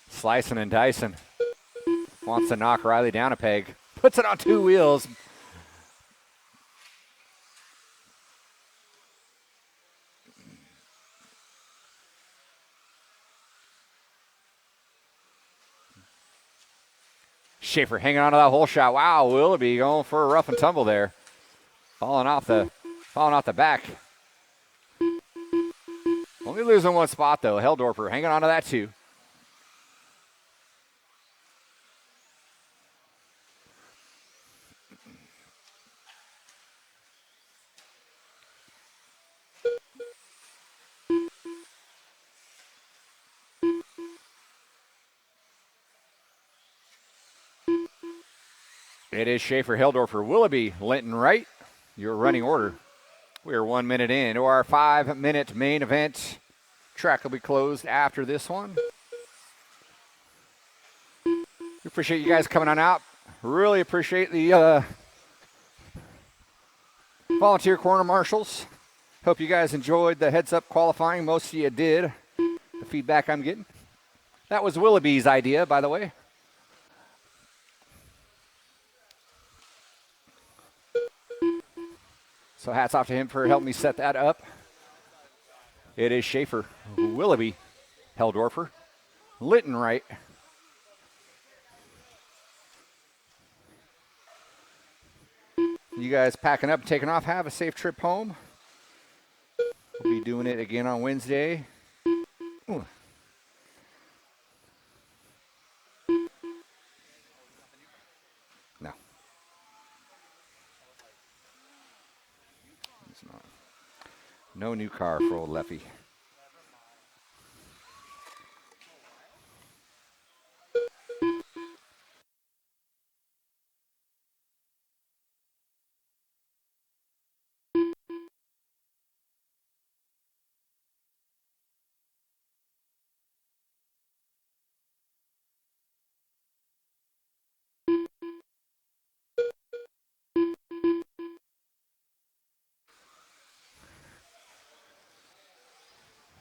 Slicing and dicing. Wants to knock Riley down a peg. Puts it on 2 wheels. Schaefer hanging on to that whole shot. Wow, Willoughby going for a rough and tumble there. Falling off the back. Only losing one spot, though. Heldorfer hanging on to that, too. It is Schaefer, Heldorfer, Willoughby, Linton, Wright. Your running order. We are 1 minute in to our 5-minute main event. Track will be closed after this one. We appreciate you guys coming on out. Really appreciate the volunteer corner marshals. Hope you guys enjoyed the heads-up qualifying. Most of you did. The feedback I'm getting. That was Willoughby's idea, by the way. So hats off to him for helping me set that up. It is Schaefer, Willoughby, Heldorfer, Linton, Wright. You guys packing up and taking off. Have a safe trip home. We'll be doing it again on Wednesday. Ooh. No new car for old Leffy.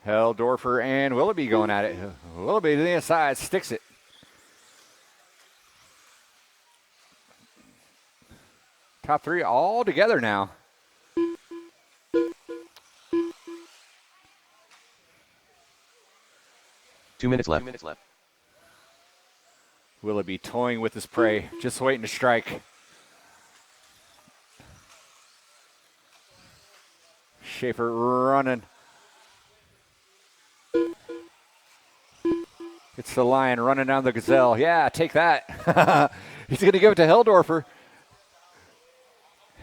Heldorfer and Willoughby going at it. Willoughby to the inside, sticks it. Top three all together now. Two minutes left. Willoughby toying with his prey, just waiting to strike. Schaefer running. It's the Lion running down the Gazelle. Yeah, take that. He's going to give it to Heldorfer.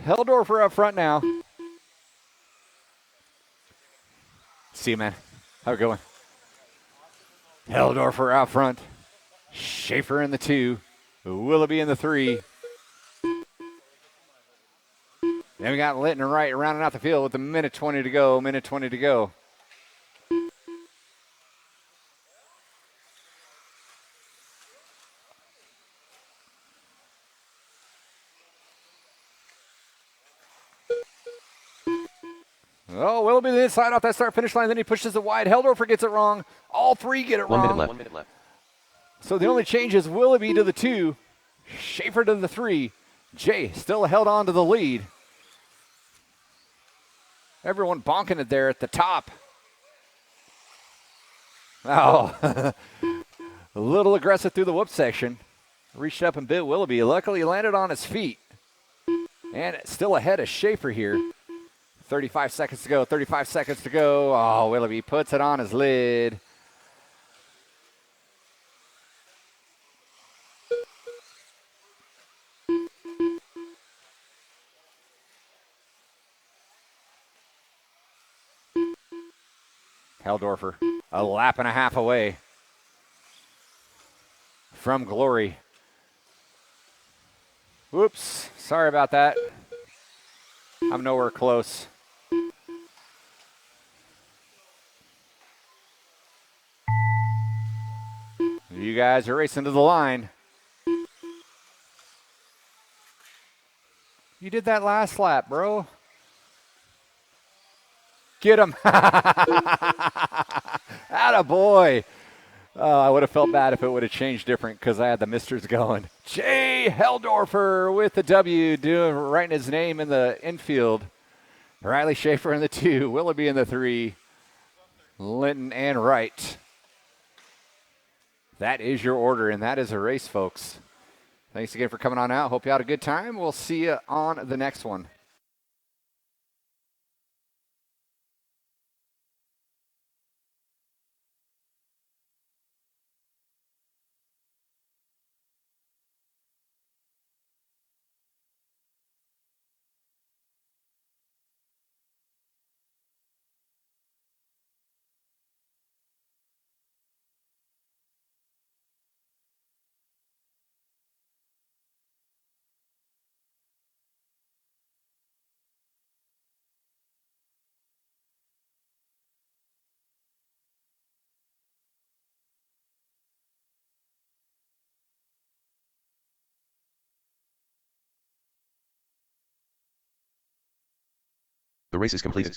Heldorfer up front now. See you, man. How it going? Heldorfer out front. Schaefer in the 2. Willoughby in the 3. Then we got Litton and Wright rounding out the field with a minute 20 to go. Oh, Willoughby the inside off that start-finish line. Then he pushes it wide. Heldorfer gets it wrong. All three get it wrong. 1 minute left. So the only change is Willoughby to the 2, Schaefer to the 3. Jay still held on to the lead. Everyone bonking it there at the top. Oh, a little aggressive through the whoop section. Reached up and bit Willoughby. Luckily, he landed on his feet. And still ahead of Schaefer here. 35 seconds to go. Oh, Willoughby puts it on his lid. Heldorfer, a lap and a half away from glory. Whoops, sorry about that. I'm nowhere close. You guys are racing to the line. You did that last lap, bro. Get him. Attaboy. I would have felt bad if it would have changed different because I had the misters going. Jay Heldorfer with the W, writing his name in the infield. Riley Schaefer in the 2, Willoughby in the 3, Linton and Wright. That is your order, and that is a race, folks. Thanks again for coming on out. Hope you had a good time. We'll see you on the next one. The race is completed.